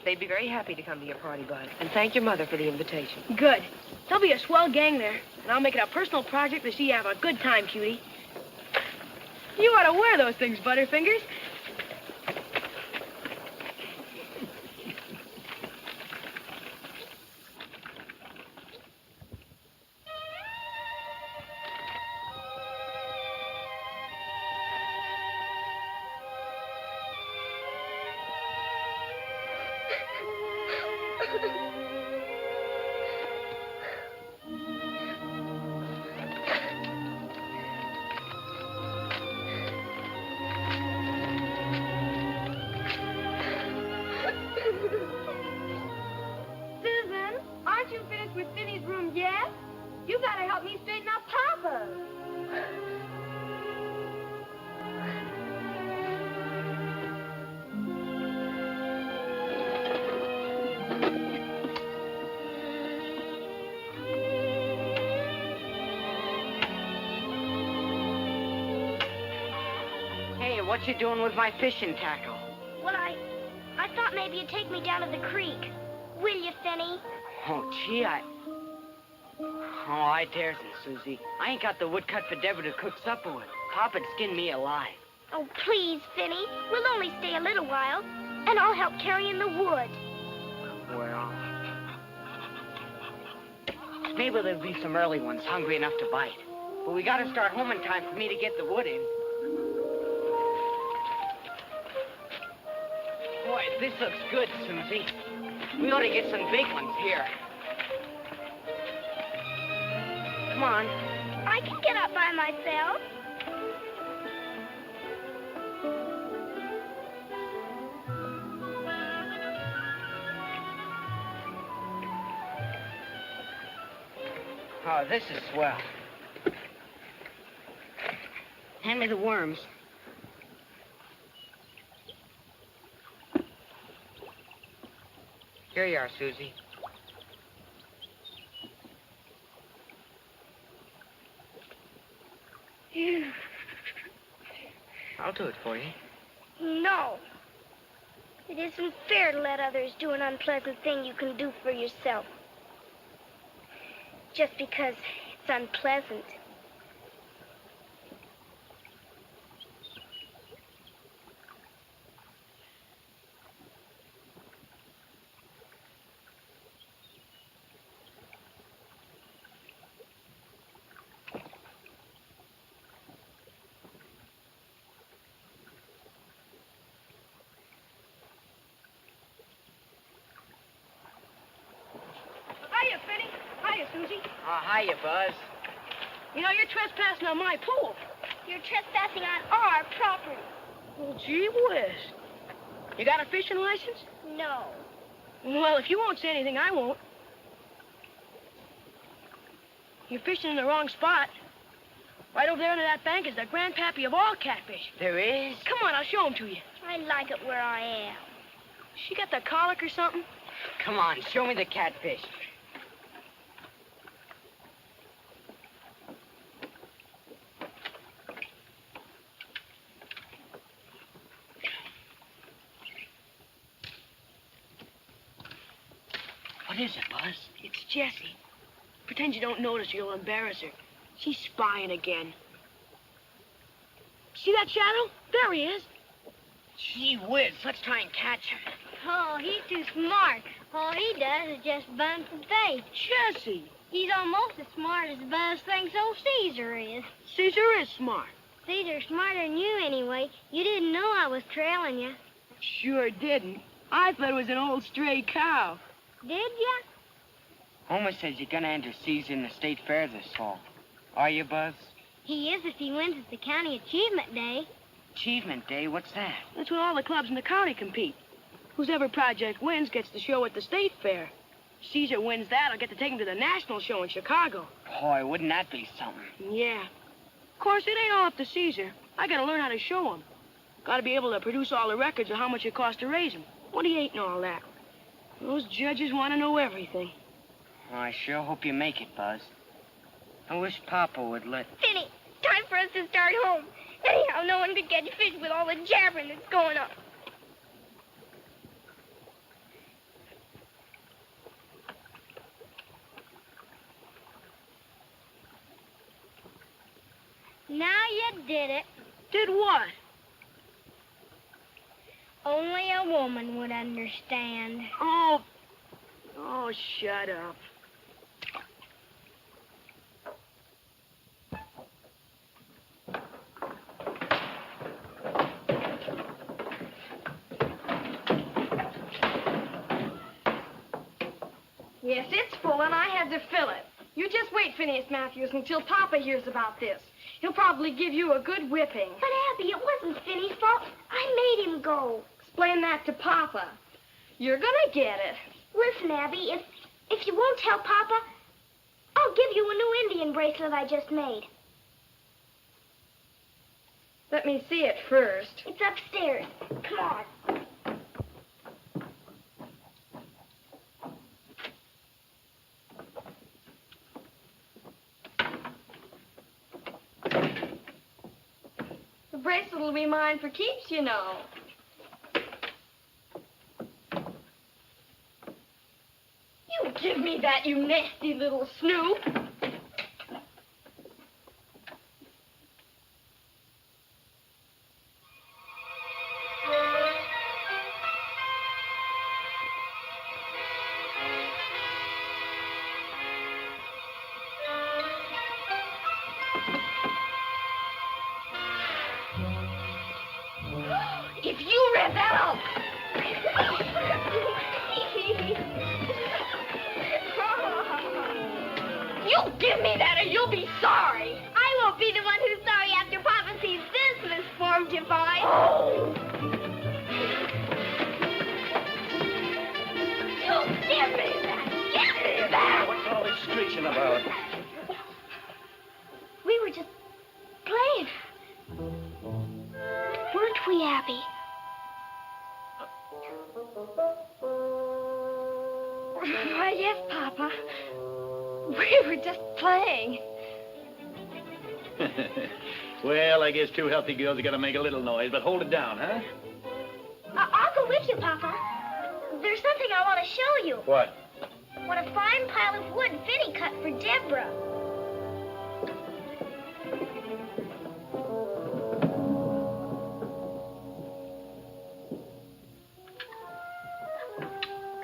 They'd be very happy to come to your party, Bud. And thank your mother for the invitation. Good. There'll be a swell gang there, and I'll make it a personal project to see you have a good time, cutie. You ought to wear those things, Butterfingers. Susan, aren't you finished with Finney's room yet? You gotta help me straighten up Papa. Hey, what you doing with my fishing tackle? Well, I thought maybe you'd take me down to the creek. Will you, Finney? Oh, gee, I daresn't, Susie. I ain't got the wood cut for Deborah to cook supper with. Papa'd skin me alive. Oh, please, Finney. We'll only stay a little while, and I'll help carry in the wood. Well, maybe there'll be some early ones hungry enough to bite. But we gotta start home in time for me to get the wood in. Boy, this looks good, Susie. We ought to get some big ones here. Come on. I can get up by myself. Oh, this is swell. Hand me the worms. Here you are, Susie. I'll do it for you. No. It isn't fair to let others do an unpleasant thing you can do for yourself. Just because it's unpleasant. Hiya, Finny. Hiya, Susie. Oh, hiya, Buzz. You know, you're trespassing on my pool. You're trespassing on our property. Well, gee whiz. You got a fishing license? No. Well, if you won't say anything, I won't. You're fishing in the wrong spot. Right over there under that bank is the grandpappy of all catfish. There is? Come on, I'll show him to you. I like it where I am. She got the colic or something? Come on, show me the catfish. What is it, Buzz? It's Jessie. Pretend you don't notice or you'll embarrass her. She's spying again. See that shadow? There he is. Gee whiz, let's try and catch him. Oh, he's too smart. All he does is just bun some face. Jessie. He's almost as smart as Buzz thinks old Caesar is. Caesar is smart. Caesar's smarter than you anyway. You didn't know I was trailing you. Sure didn't. I thought it was an old stray cow. Did ya? Homer says you're gonna enter Caesar in the state fair this fall. Are you, Buzz? He is if he wins at the county achievement day. Achievement Day, what's that? That's when all the clubs in the county compete. Whoever project wins gets the show at the state fair. Caesar wins that, I'll get to take him to the national show in Chicago. Boy, wouldn't that be something? Yeah. Of course, it ain't all up to Caesar. I gotta learn how to show him. Gotta be able to produce all the records of how much it costs to raise him. What he ate and all that. Those judges want to know everything. Well, I sure hope you make it, Buzz. I wish Papa would let... Finny, time for us to start home. Anyhow, no one could catch fish with all the jabbering that's going on. Now you did it. Did what? Only a woman would understand. Oh, shut up. Yes, it's full, and I had to fill it. You just wait, Phineas Matthews, until Papa hears about this. He'll probably give you a good whipping. But, Abby, it wasn't Finny's fault. I made him go. Explain that to Papa. You're gonna get it. Listen, Abby, if you won't tell Papa, I'll give you a new Indian bracelet I just made. Let me see it first. It's upstairs. Come on. The bracelet will be mine for keeps, you know. You give me that, you nasty little snoop. If you read that, I'll... You give me that or you'll be sorry. I won't be the one who's sorry after Papa sees this misformed device. Oh! You give me that. Give me that. What's all this screeching about? We were just playing. Weren't we, Abby? Why, yes, Papa. We were just playing. Well, I guess two healthy girls are gonna make a little noise, but hold it down, huh? I'll go with you, Papa. There's something I want to show you. What? What a fine pile of wood Vinny cut for Deborah.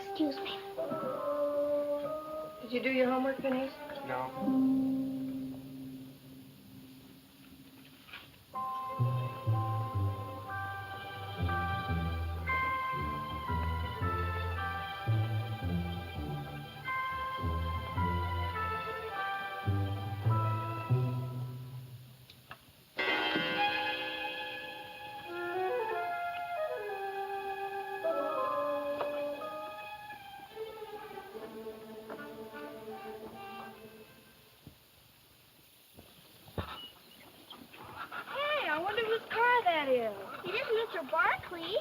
Excuse me. Did you do your homework, Phineas? No. Hey, I wonder whose car that is. It isn't Mr. Barkley.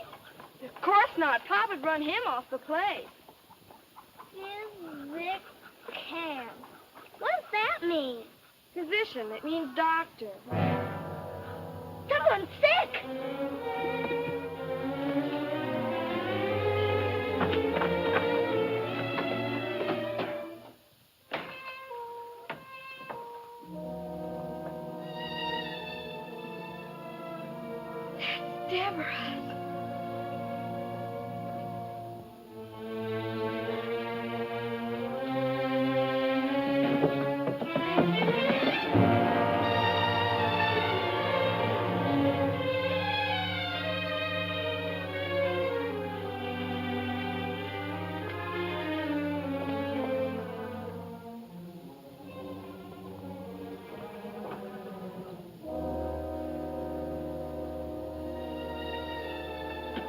Of course not. Papa'd run him off the place. Vic Can. What does that mean? Physician. It means doctor. Someone's sick. Deborah.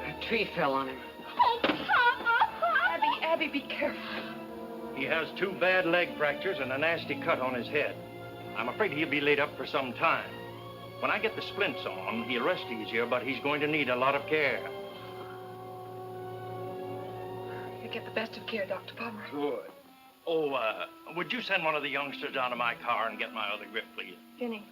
A tree fell on him. Oh, Papa! Abby, be careful. He has 2 bad leg fractures and a nasty cut on his head. I'm afraid he'll be laid up for some time. When I get the splints on, he'll rest easier, but he's going to need a lot of care. You get the best of care, Dr. Palmer. Good. Oh, would you send one of the youngsters down to my car and get my other grip, please? Vinny.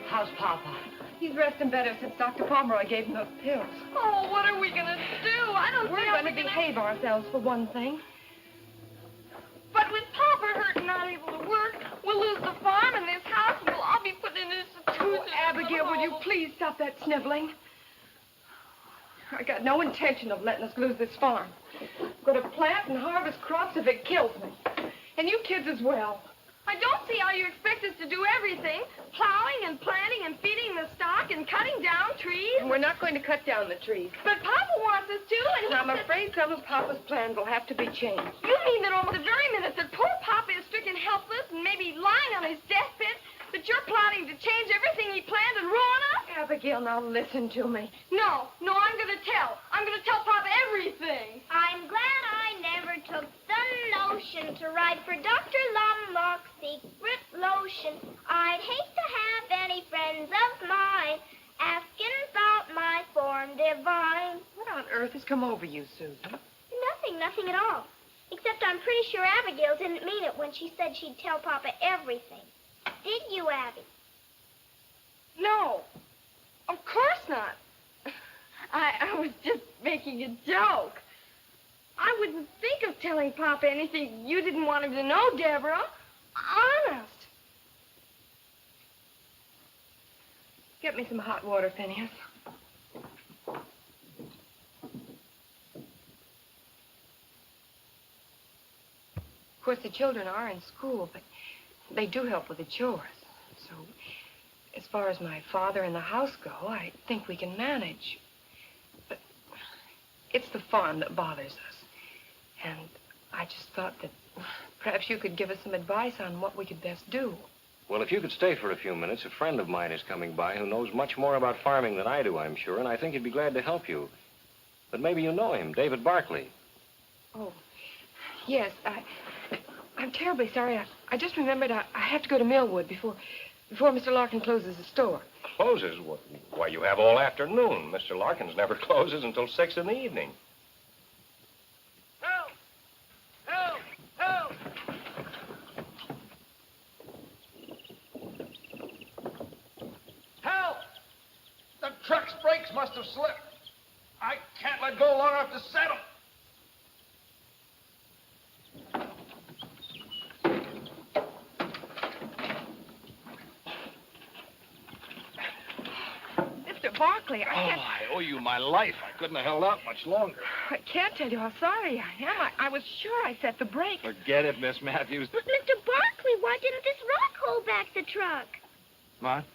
How's Papa? He's resting better since Dr. Pomeroy gave him those pills. Oh, what are we going to do? I don't We're think going we to can behave ourselves for one thing. But with Papa hurt and not able to work, we'll lose the farm and this house, and we'll all be put in this institution. Oh, Abigail, will you please stop that sniveling? I got no intention of letting us lose this farm. I'm going to plant and harvest crops if it kills me. And you kids as well. I don't see how you expect us to do everything. Plowing and planting and feeding the stock and cutting down trees. And we're not going to cut down the trees. But Papa wants us to, and And I'm afraid some of Papa's plans will have to be changed. You mean that almost the very minute that poor Papa is stricken helpless and maybe lying on his deathbed, that you're plotting to change everything he planned and ruin us? Abigail, now listen to me. No, I'm going to tell. I'm going to tell Papa everything. I'm glad I never took the notion to write for Dr. Lumlock's secret lotion. I'd hate to have any friends of mine asking about my form divine. What on earth has come over you, Susan? Nothing at all. Except I'm pretty sure Abigail didn't mean it when she said she'd tell Papa everything. Did you, Abby? No, of course not. I was just making a joke. I wouldn't think of telling Papa anything you didn't want him to know, Deborah. Honest. Get me some hot water, Phineas. Of course, the children are in school, but they do help with the chores. So, as far as my father and the house go, I think we can manage. But it's the farm that bothers us. And I just thought that perhaps you could give us some advice on what we could best do. Well, if you could stay for a few minutes, a friend of mine is coming by who knows much more about farming than I do, I'm sure, and I think he'd be glad to help you. But maybe you know him, David Barkley. Oh, yes, I'm terribly sorry. I just remembered I have to go to Millwood before before Mr. Larkin closes the store. Closes? Why, you have all afternoon. Mr. Larkins never closes until 6 in the evening. Help! Help! Help! Help! The truck's brakes must have slipped. I can't let go long enough to set 'em. Mr. Barkley, I owe you my life. I couldn't have held out much longer. I can't tell you how sorry I am. I was sure I set the brakes. Forget it, Miss Matthews. But, Mr. Barkley, why didn't this rock hold back the truck? What?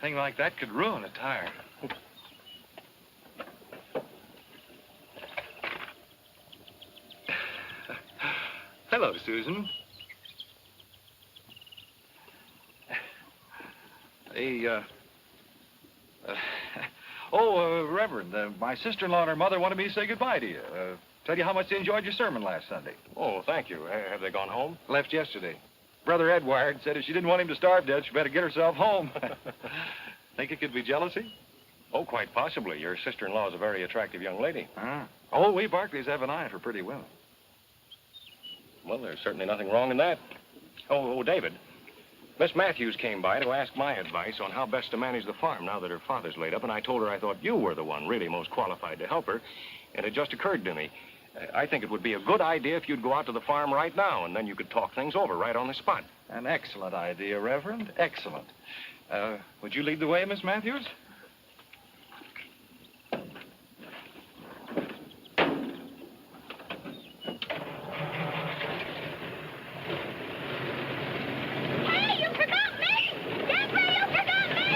Thing like that could ruin a tire. Hello, Susan. Reverend, my sister-in-law and her mother wanted me to say goodbye to you. Tell you how much they enjoyed your sermon last Sunday. Oh, thank you. Have they gone home? Left yesterday. Brother Edward said if she didn't want him to starve to death, she better get herself home. Think it could be jealousy? Oh, quite possibly. Your sister-in-law is a very attractive young lady. Oh, we Barclays have an eye for pretty women. Well, there's certainly nothing wrong in that. Oh, David. Miss Matthews came by to ask my advice on how best to manage the farm now that her father's laid up, and I told her I thought you were the one really most qualified to help her, and it just occurred to me. I think it would be a good idea if you'd go out to the farm right now, and then you could talk things over right on the spot. An excellent idea, Reverend. Excellent. Would you lead the way, Miss Matthews? Hey, you forgot me! Deborah, you forgot me!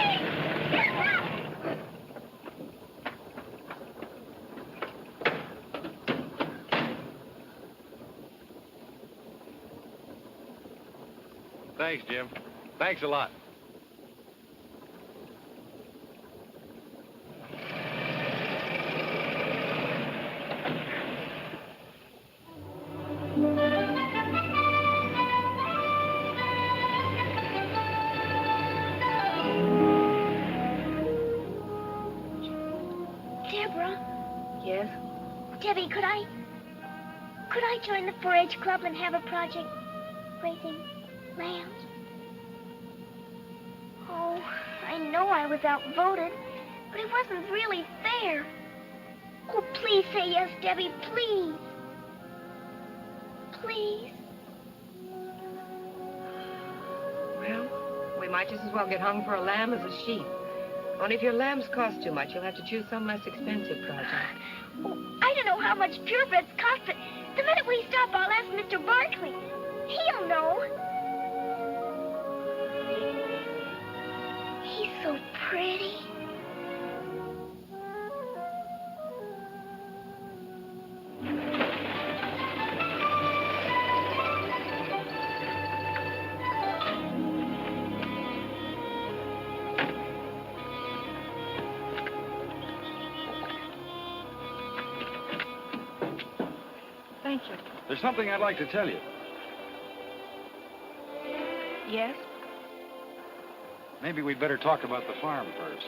Deborah! Thanks, Jim. Thanks a lot. Deborah, Yes? Debbie, could I join the 4-H club and have a project raising lambs? Oh, I know I was outvoted, but it wasn't really fair. Oh, please say yes, Debbie, please. Please. Well, we might just as well get hung for a lamb as a sheep. Only if your lambs cost too much, you'll have to choose some less expensive project. Oh, I don't know how much purebreds cost, but the minute we stop, I'll ask Mr. Barkley. He'll know. He's so pretty. Thank you. There's something I'd like to tell you. Yes? Maybe we'd better talk about the farm first.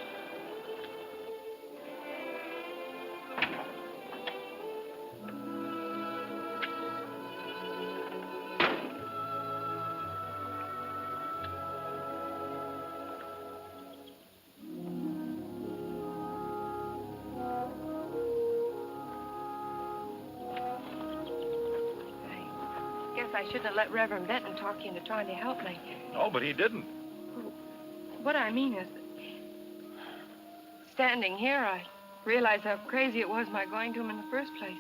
I shouldn't have let Reverend Benton talk you into trying to help me. No, but he didn't. What I mean is, standing here, I realized how crazy it was my going to him in the first place.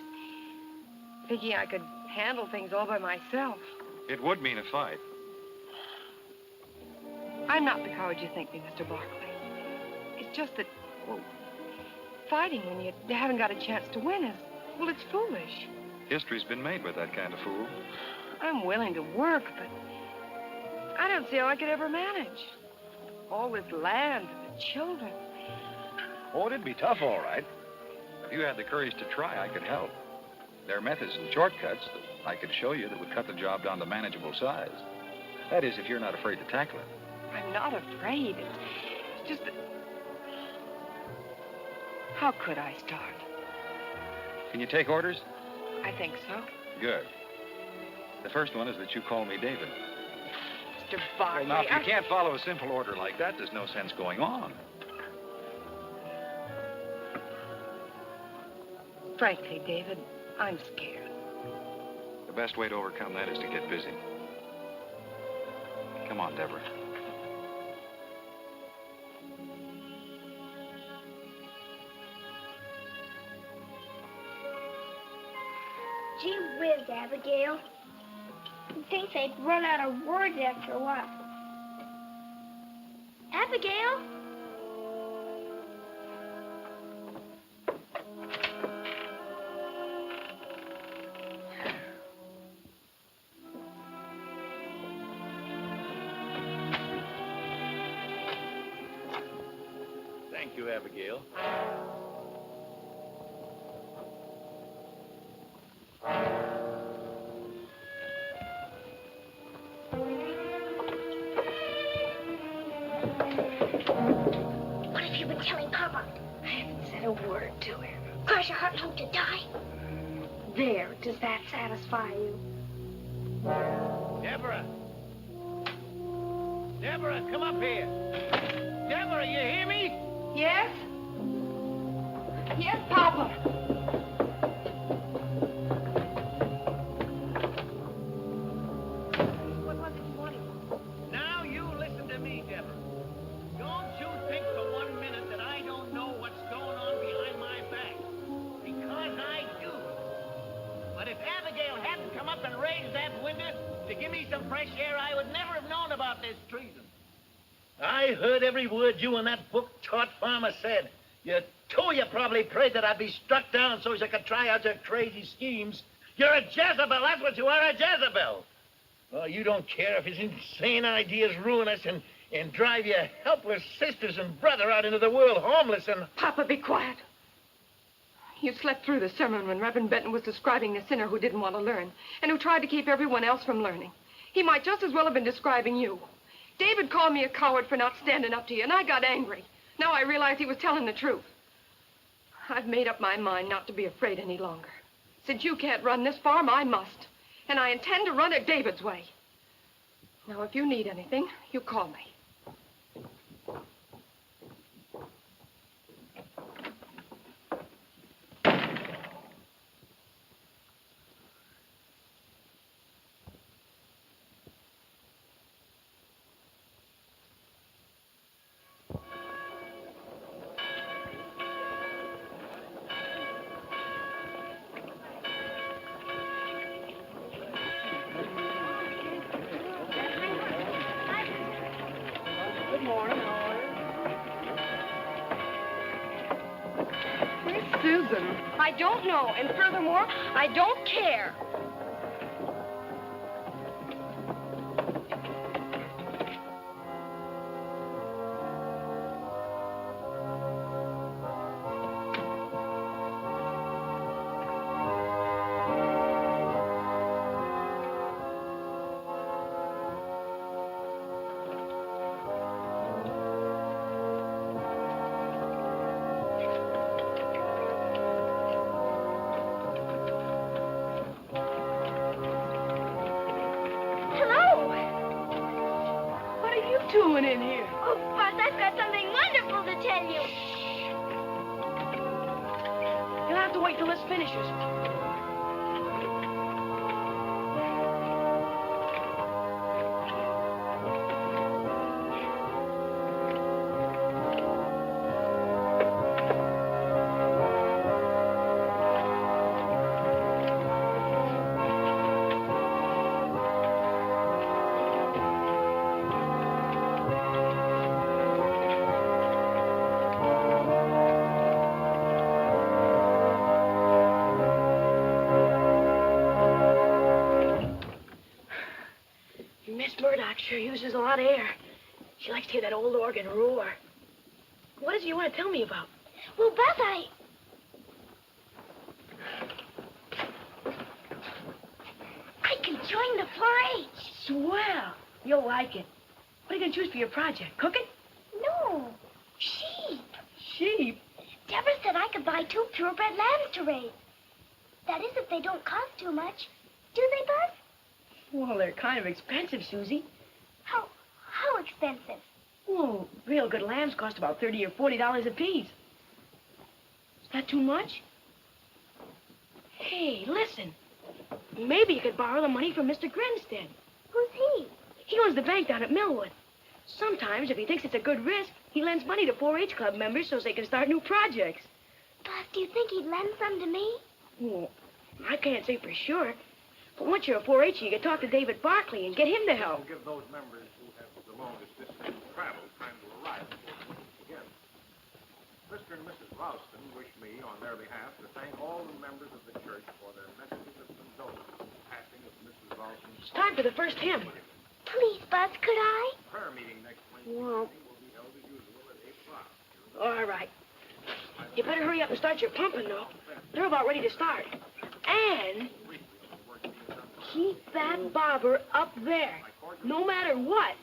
Thinking I could handle things all by myself. It would mean a fight. I'm not the coward you think me, Mr. Barkley. It's just that, well, fighting when you haven't got a chance to win is, well, it's foolish. History's been made with that kind of fool. I'm willing to work, but I don't see how I could ever manage. All this land and the children. Oh, it'd be tough, all right. If you had the courage to try, I could help. There are methods and shortcuts that I could show you that would cut the job down to manageable size. That is, if you're not afraid to tackle it. I'm not afraid. It's just that... How could I start? Can you take orders? I think so. Good. The first one is that you call me David. Mr. Barkley, Well, now, if you can't follow a simple order like that, there's no sense going on. Frankly, David, I'm scared. The best way to overcome that is to get busy. Come on, Deborah. Gee whiz, Abigail. You'd think they'd run out of words after a while. Abigail? Thank you, Abigail. What have you been telling Papa? I haven't said a word to him. Cross your heart and hope to die? There, does that satisfy you? Deborah! Deborah, come up here. Deborah, you hear me? Yes? Yes, Papa. What was it you wanted? Now you listen to me, Deborah. Don't you think for 1 minute that I don't know what's going on behind my back. Because I do. But if Abigail hadn't come up and raised that window to give me some fresh air, I would never have known about this treason. I heard every word you and that book-taught farmer said. You probably prayed that I'd be struck down so as I could try out your crazy schemes. You're a Jezebel, that's what you are, a Jezebel. Oh, you don't care if his insane ideas ruin us and drive your helpless sisters and brother out into the world homeless and... Papa, be quiet. You slept through the sermon when Reverend Benton was describing the sinner who didn't want to learn and who tried to keep everyone else from learning. He might just as well have been describing you. David called me a coward for not standing up to you, and I got angry. Now I realize he was telling the truth. I've made up my mind not to be afraid any longer. Since you can't run this farm, I must. And I intend to run it David's way. Now, if you need anything, you call me. Susan, I don't know, and furthermore, I don't care. Doing in here? Oh, Buzz, I've got something wonderful to tell you. You'll have to wait till this finishes. Sure uses a lot of air. She likes to hear that old organ roar. What is it you want to tell me about? Well, Buzz, join the 4-H. Swell. You'll like it. What are you going to choose for your project? Cooking? No, sheep. Sheep? Deborah said I could buy 2 purebred lambs to raise. That is, if they don't cost too much. Do they, Buzz? Well, they're kind of expensive, Susie. How expensive? Well, real good lambs cost about $30 or $40 apiece. Is that too much? Hey, listen. Maybe you could borrow the money from Mr. Grinstead. Who's he? He owns the bank down at Millwood. Sometimes, if he thinks it's a good risk, he lends money to 4-H club members so they can start new projects. Buzz, do you think he'd lend some to me? Well, I can't say for sure. But once you're a 4-H, you can talk to David Barkley and get him to help. We'll give those members who have the longest distance to travel time to arrive before we begin. Mr. and Mrs. Ralston wish me, on their behalf, to thank all the members of the church for their messages of condolence in the passing of Mrs. Ralston's... It's time for the first hymn. Please, Buzz, could I? Prayer meeting next Wednesday Well, evening will be held as usual at 8 o'clock. all right. You better hurry up and start your pumping, though. They're about ready to start. And keep that bobber up there, no matter what.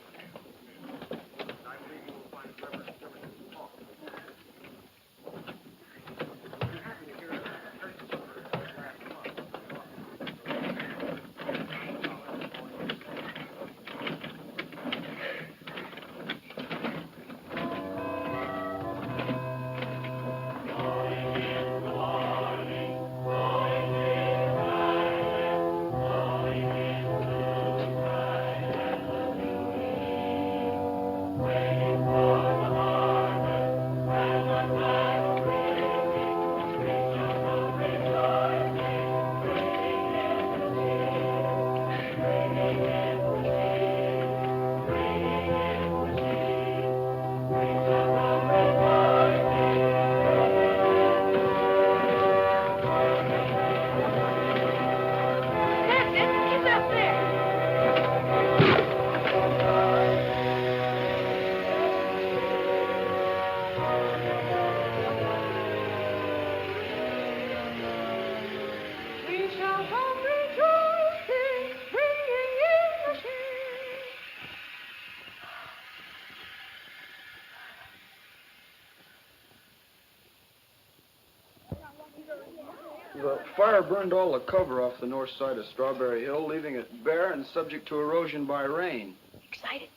The fire burned all the cover off the north side of Strawberry Hill, leaving it bare and subject to erosion by rain. Excited?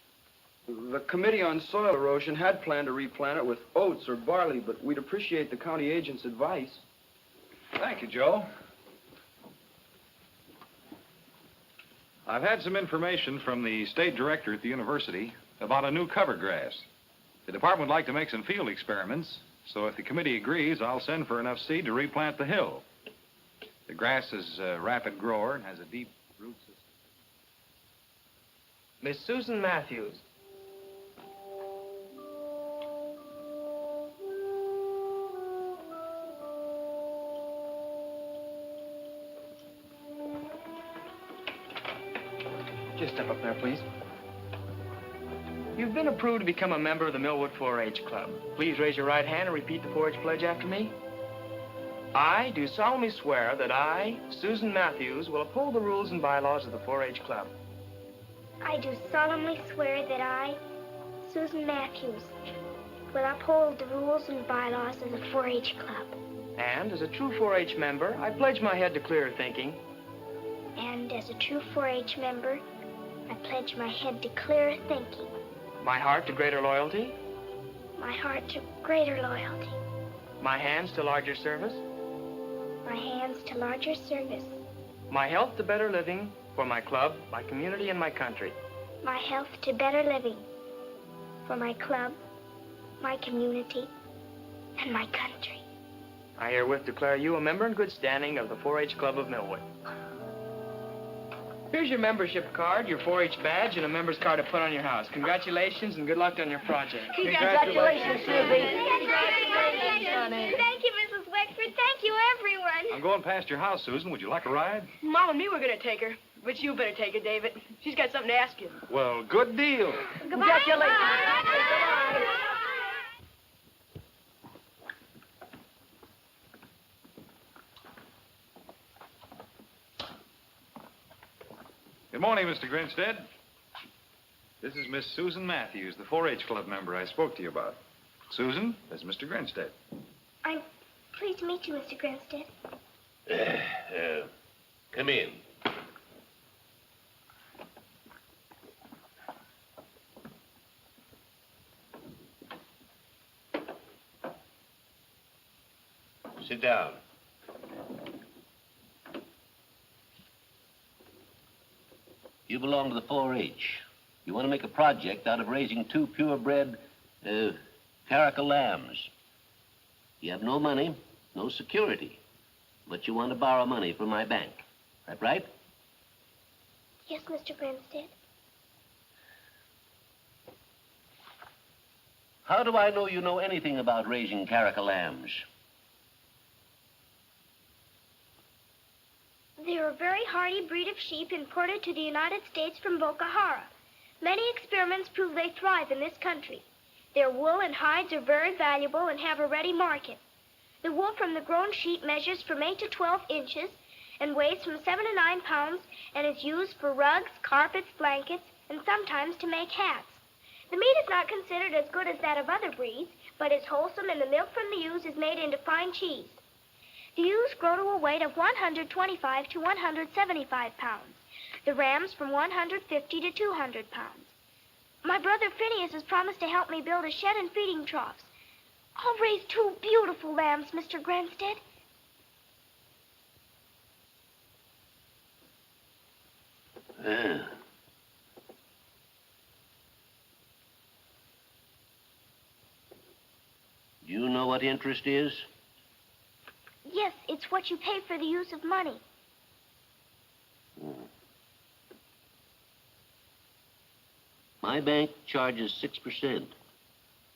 The Committee on Soil Erosion had planned to replant it with oats or barley, but we'd appreciate the county agent's advice. Thank you, Joe. I've had some information from the state director at the university about a new cover grass. The department would like to make some field experiments, so if the committee agrees, I'll send for enough seed to replant the hill. The grass is a rapid grower and has a deep root system. Miss Susan Matthews. Just step up there, please. You've been approved to become a member of the Millwood 4-H Club. Please raise your right hand and repeat the 4-H pledge after me. I do solemnly swear that I, Susan Matthews, will uphold the rules and bylaws of the 4-H Club. I do solemnly swear that I, Susan Matthews, will uphold the rules and bylaws of the 4-H Club. And as a true 4-H member, I pledge my head to clearer thinking. And as a true 4-H member, I pledge my head to clearer thinking. My heart to greater loyalty. My heart to greater loyalty. My hands to larger service. My hands to larger service. My health to better living for my club, my community, and my country. My health to better living for my club, my community, and my country. I herewith declare you a member in good standing of the 4-H Club of Millwood. Here's your membership card, your 4-H badge, and a member's card to put on your house. Congratulations and good luck on your project. Congratulations, Susie. Congratulations, honey. Thank you, Mrs. Wexford. Thank you, everyone. I'm going past your house, Susan. Would you like a ride? Mom and me were going to take her, but you better take her, David. She's got something to ask you. Well, good deal. Congratulations. Good morning, Mr. Grinstead. This is Miss Susan Matthews, the 4-H Club member I spoke to you about. Susan, this is Mr. Grinstead. I'm pleased to meet you, Mr. Grinstead. Come in. Sit down. You belong to the 4-H. You want to make a project out of raising 2 purebred, caracal lambs. You have no money, no security, but you want to borrow money from my bank. That right? Yes, Mr. Grinstead. How do I know you know anything about raising caracal lambs? They're a very hardy breed of sheep imported to the United States from Boca Jara. Many experiments prove they thrive in this country. Their wool and hides are very valuable and have a ready market. The wool from the grown sheep measures from 8 to 12 inches and weighs from 7 to 9 pounds and is used for rugs, carpets, blankets, and sometimes to make hats. The meat is not considered as good as that of other breeds, but is wholesome, and the milk from the ewes is made into fine cheese. The ewes grow to a weight of 125 to 175 pounds. The rams from 150 to 200 pounds. My brother Phineas has promised to help me build a shed and feeding troughs. I'll raise 2 beautiful lambs, Mr. Grinstead. Do you know what interest is? Yes, it's what you pay for the use of money. My bank charges 6%.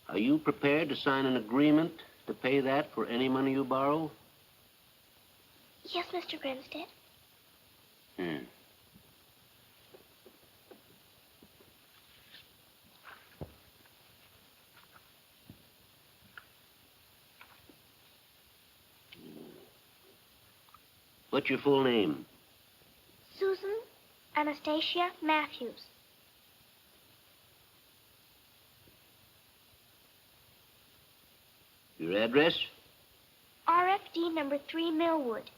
Are you prepared to sign an agreement to pay that for any money you borrow? Yes, Mr. Grinstead. What's your full name? Susan Anastasia Matthews. Your address? RFD number 3 Millwood.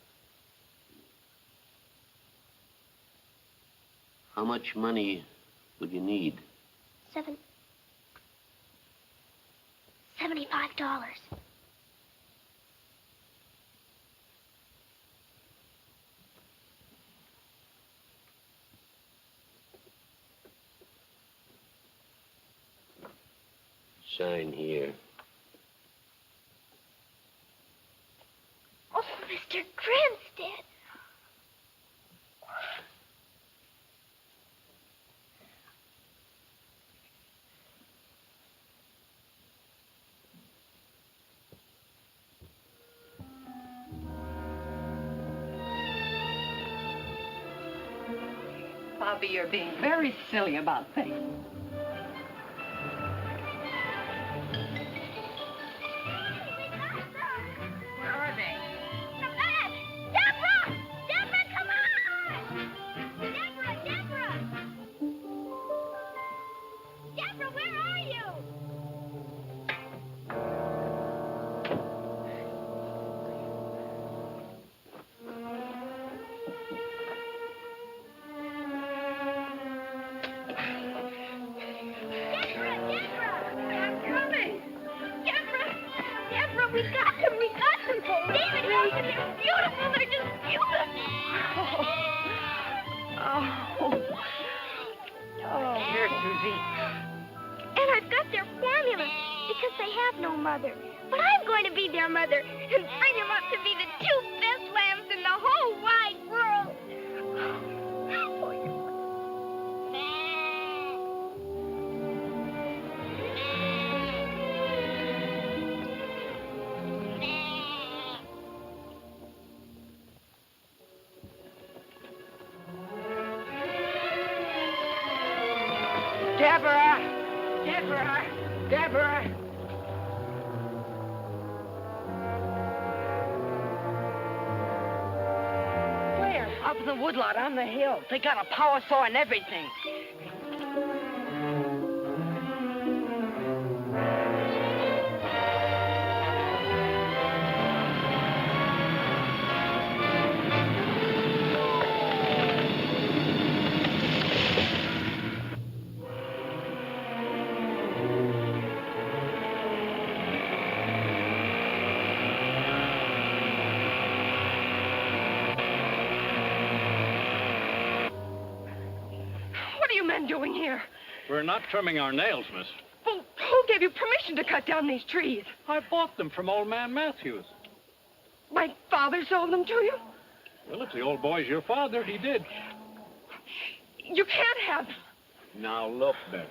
How much money would you need? $75. Sign here. Oh, Mr. Grinstead. Bobby, you're being very silly about things. Where are they? Deborah! Deborah, come on! Deborah! Deborah, where are you? We got them! David, look, they're beautiful! They're just beautiful! Here, Susie. And I've got their formula, because they have no mother. But I'm going to be their mother and bring them up to be the 2 best lambs in the whole wide world. Deborah! Where? Up in the woodlot on the hill. They got a power saw and everything. What are you men doing here? We're not trimming our nails, miss. Well, who gave you permission to cut down these trees? I bought them from old man Matthews. My father sold them to you? Well, if the old boy's your father, he did. You can't have them. Now, look, miss.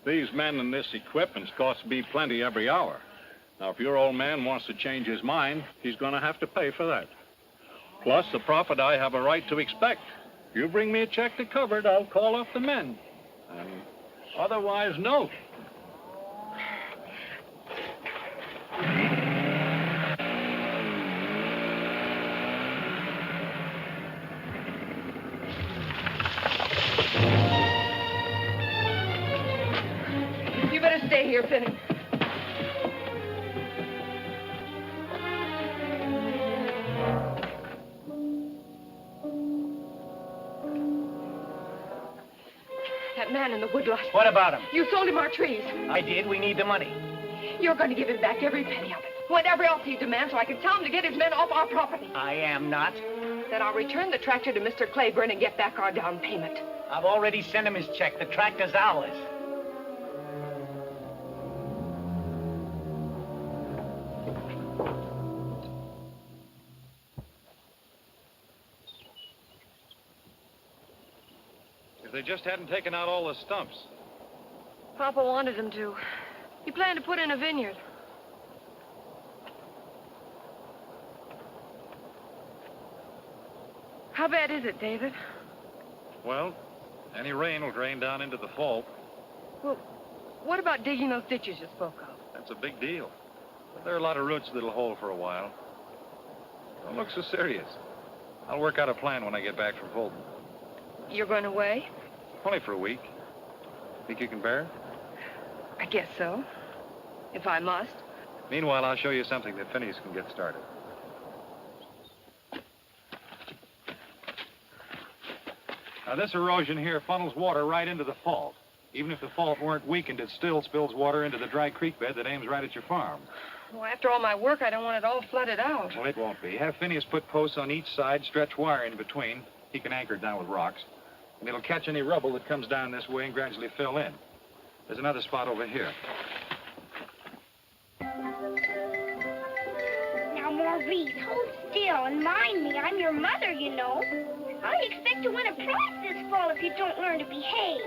These men and this equipment's cost me plenty every hour. Now, if your old man wants to change his mind, he's going to have to pay for that. Plus, the profit I have a right to expect. If you bring me a check to cover it, I'll call off the men. And otherwise, no. You better stay here, Finney. That man in the woodlot. What about him? You sold him our trees. I did. We need the money. You're going to give him back every penny of it. Whatever else he demands, so I can tell him to get his men off our property. I am not. Then I'll return the tractor to Mr. Claiborne and get back our down payment. I've already sent him his check. The tractor's ours. If they just hadn't taken out all the stumps. Papa wanted him to. He planned to put in a vineyard. How bad is it, David? Well, any rain will drain down into the fault. Well, what about digging those ditches you spoke of? That's a big deal. But there are a lot of roots that'll hold for a while. Don't look so serious. I'll work out a plan when I get back from Fulton. You're going away? Only for a week. Think you can bear it? I guess so. If I must. Meanwhile, I'll show you something that Phineas can get started. Now, this erosion here funnels water right into the fault. Even if the fault weren't weakened, it still spills water into the dry creek bed that aims right at your farm. Well, after all my work, I don't want it all flooded out. Well, it won't be. Have Phineas put posts on each side, stretch wire in between. He can anchor it down with rocks. And it'll catch any rubble that comes down this way and gradually fill in. There's another spot over here. Now, Maurice, hold still and mind me. I'm your mother, you know. I expect to win a prize this fall if you don't learn to behave.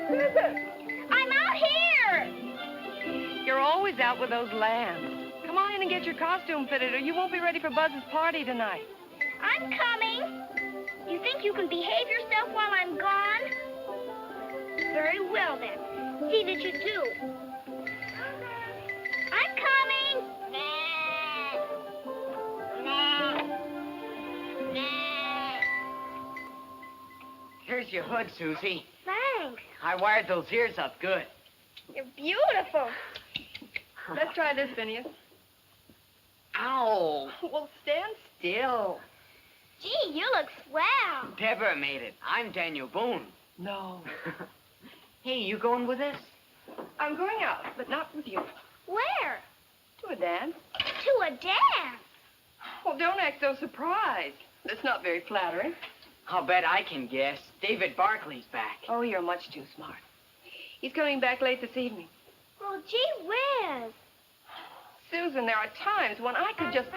Susan! I'm out here! You're always out with those lambs. Come on in and get your costume fitted, or you won't be ready for Buzz's party tonight. I'm coming. You think you can behave yourself while I'm gone? Very well, then. See that you do. I'm coming. Here's your hood, Susie. Thanks. I wired those ears up good. You're beautiful. Let's try this, Phineas. Ow. Well, stand still. Gee, you look swell. Deborah made it. I'm Daniel Boone. No. Hey, you going with us? I'm going out, but not with you. Where? To a dance. To a dance. Well, don't act so surprised. That's not very flattering. I'll bet I can guess. David Barkley's back. Oh, you're much too smart. He's coming back late this evening. Well, gee whiz. Susan, there are times when I could just...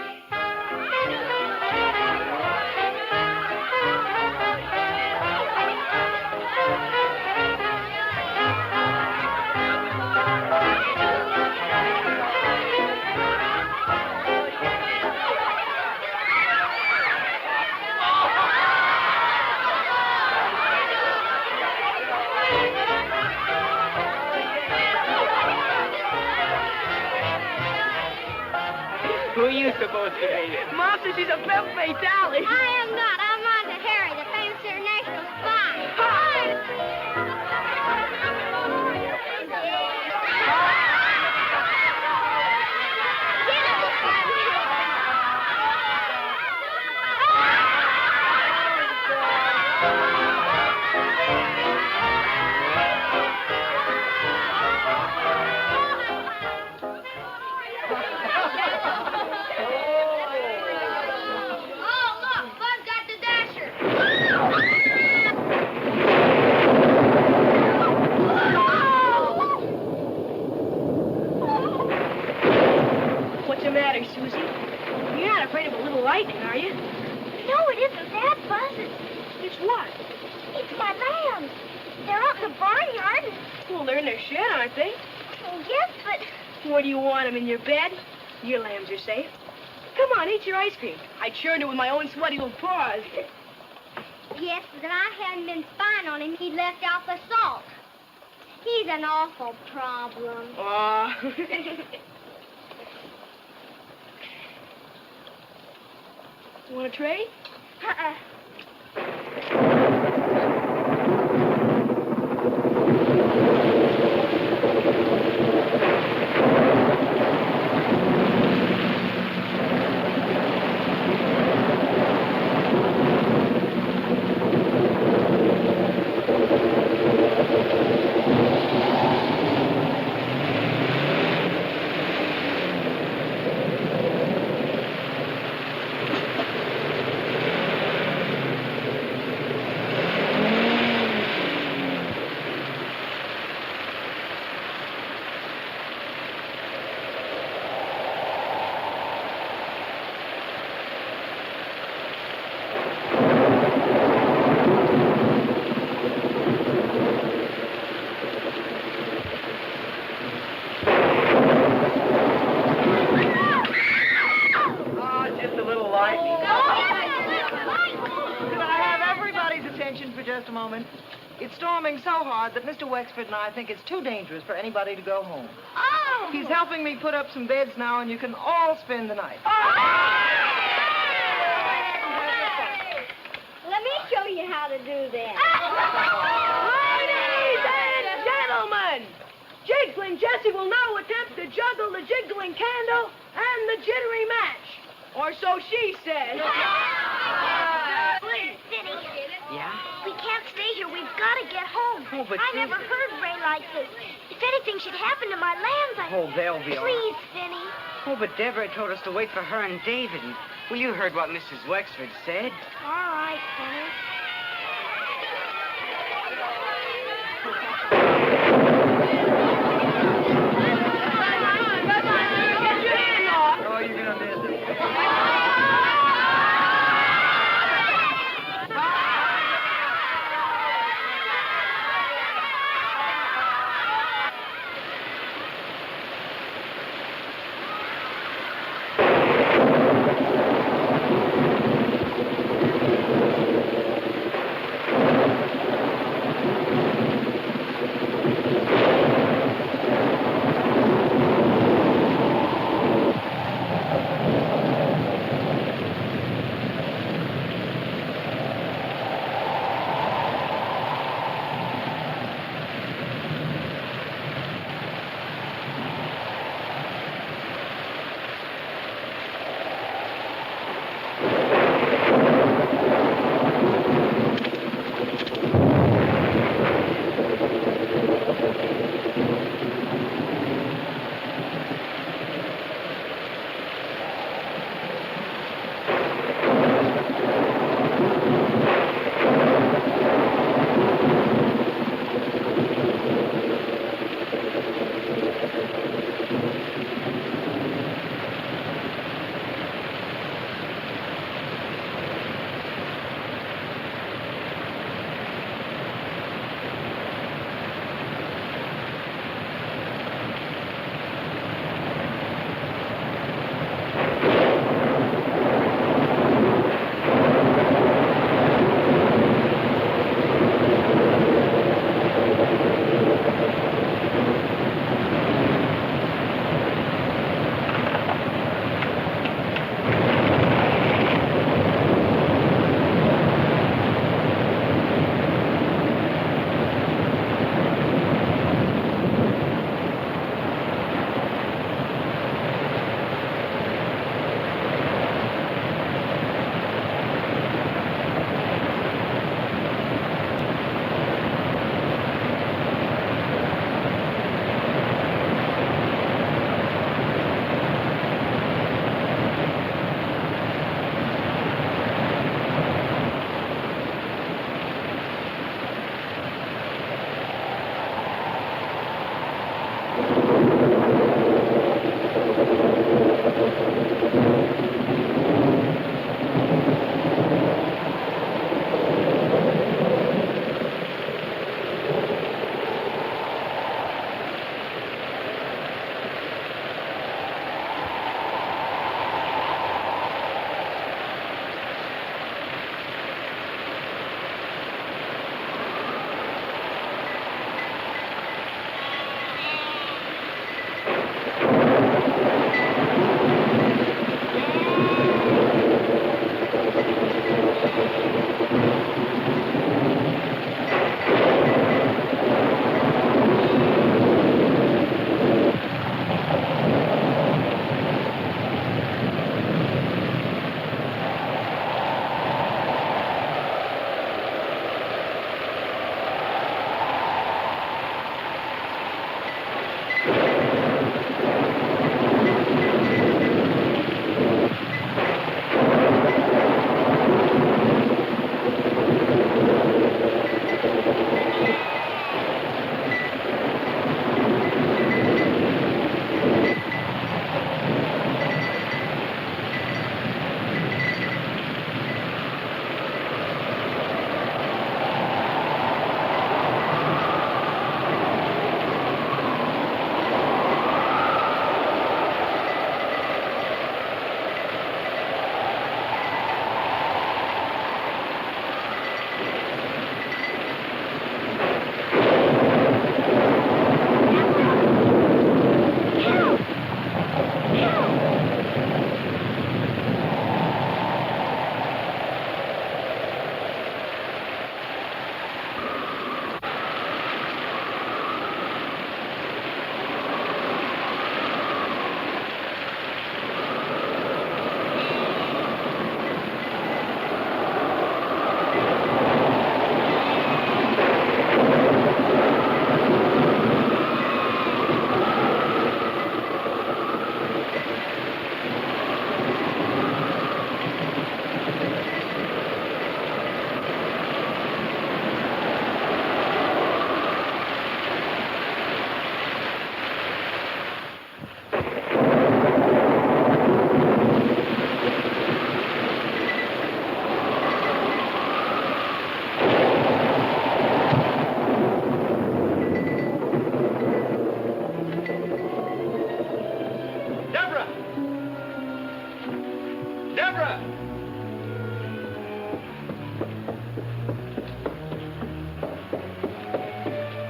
Who are you supposed to be? Mom says she's a femme fatale. I am not. I'm on to Harry, the famous international spy. Oh, look, Buzz got the dasher. What's the matter, Susie? You're not afraid of a little lightning, are you? No, it isn't that, Buzz. It's what? It's my lambs. They're out in the barnyard. Well, they're in their shed, aren't they? Oh, yes, but Where do you want them, in your bed? Your lambs are safe. Come on, eat your ice cream. I churned it with my own sweaty little paws. yes, but if I hadn't been spying on him, he'd left out the salt. He's an awful problem. Aw. You want a trade? Uh-uh. Oh, just a little lightning. Could I have everybody's attention for just a moment? It's storming so hard that Mr. Wexford and I think it's too dangerous for anybody to go home. Oh! He's helping me put up some beds now, and you can all spend the night. Let me show you how to do that. Ladies and gentlemen, Jiggs and Jessie will now attempt to juggle the jiggling candle and the jittery match. Or so she says. Please, Vinny. Yeah? We can't stay here. We've got to get home. Oh, but I Susan- never heard rain like this. If anything should happen to my lambs, Oh, they'll be all right. Please, Vinny. Oh, but Deborah told us to wait for her and David. And, well, you heard what Mrs. Wexford said. All right, Vinny. Oh, you're going to miss it.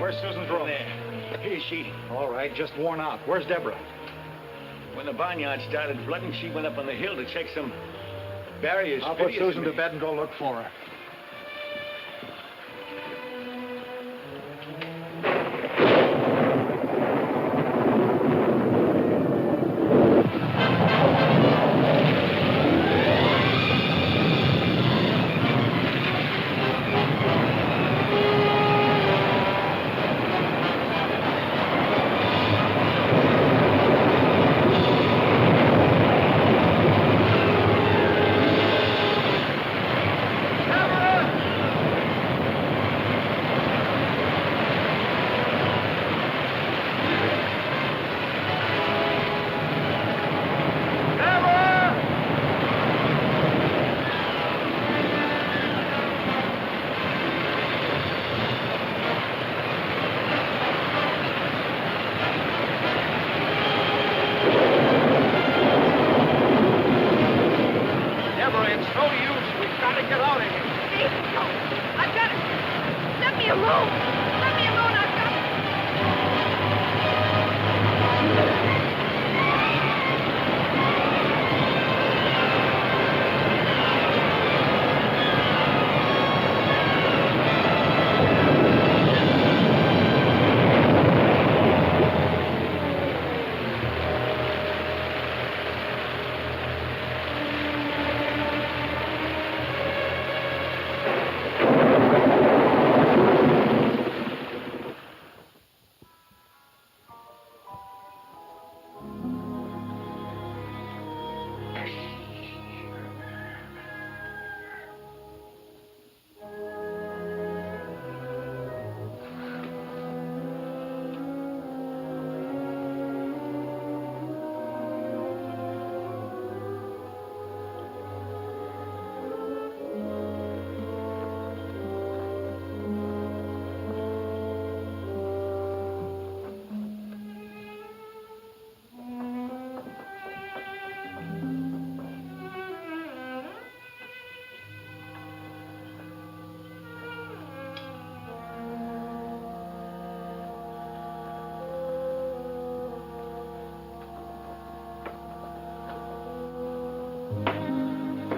Where's Susan's room? There. Here she. All right, just worn out. Where's Deborah? When the barnyard started flooding, she went up on the hill to check some barriers. I'll put Susan to bed and go look for her.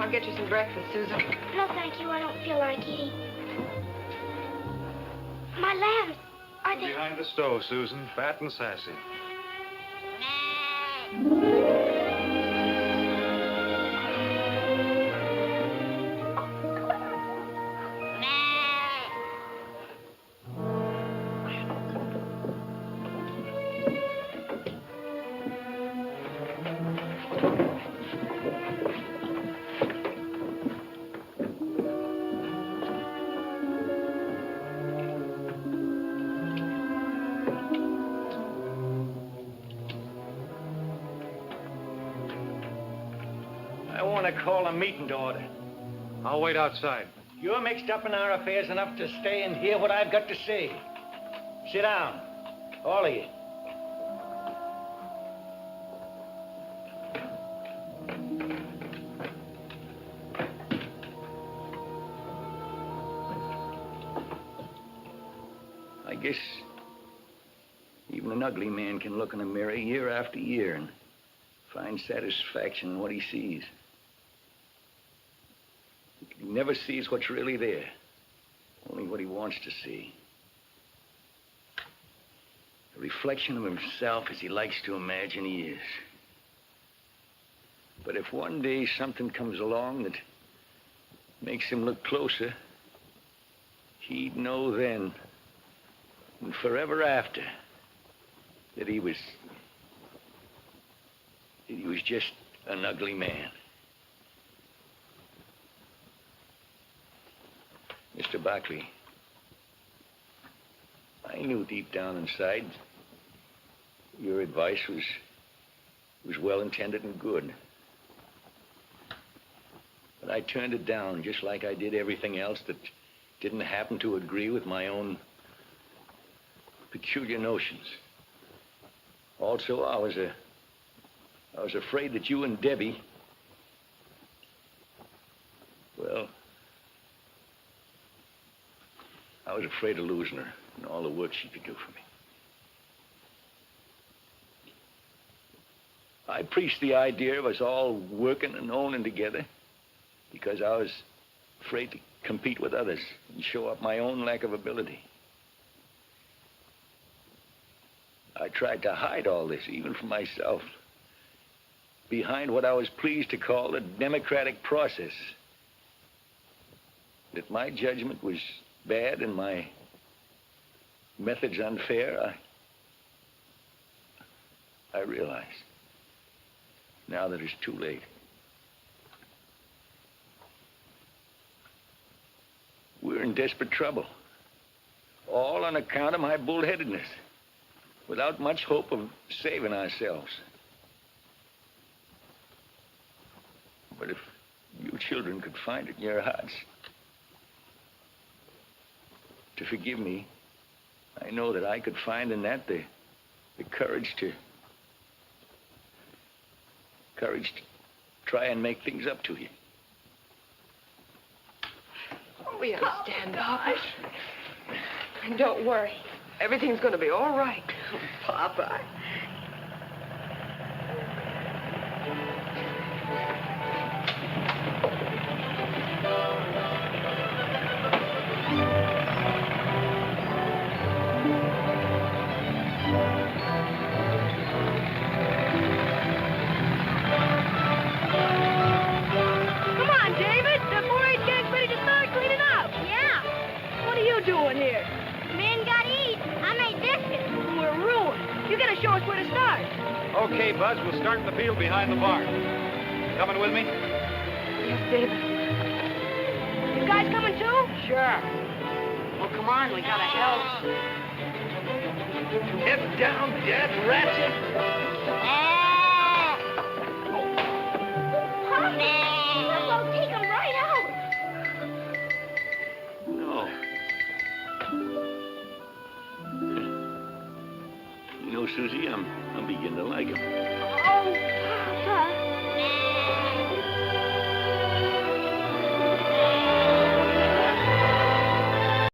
I'll get you some breakfast, Susan. No, thank you. I don't feel like eating. My lambs, are they... Behind the stove, Susan, fat and sassy. Call a meeting to order. I'll wait outside. You're mixed up in our affairs enough to stay and hear what I've got to say. Sit down, all of you. I guess even an ugly man can look in a mirror year after year and find satisfaction in what he sees. He never sees what's really there, only what he wants to see. A reflection of himself as he likes to imagine he is. But if one day something comes along that makes him look closer, he'd know then and forever after that he was just an ugly man. Mr. Barkley, I knew deep down inside your advice was well-intended and good. But I turned it down just like I did everything else that didn't happen to agree with my own peculiar notions. Also, I was afraid that you and Debbie, well, I was afraid of losing her and all the work she could do for me. I preached the idea of us all working and owning together because I was afraid to compete with others and show up my own lack of ability. I tried to hide all this, even from myself, behind what I was pleased to call the democratic process. That my judgment was bad and my methods unfair, I realize now that it's too late. We're in desperate trouble, all on account of my bullheadedness, without much hope of saving ourselves. But if you children could find it in your hearts to forgive me, I know that I could find in that the courage to try and make things up to you. We understand, Papa. And don't worry. Everything's going to be all right. Oh, Papa. Come on, David. The 4-H gang's ready to start cleaning up. Yeah. What are you doing here? Men gotta eat. I made biscuits. We're ruined. You gotta show us where to start. Okay, Buzz, we'll start in the field behind the barn. Coming with me? Yes, David. You guys coming too? Sure. Well, come on, we gotta help. Get down, dead ratchet! I'll take them right out. No. You know, Susie, I'm beginning to like him. Oh,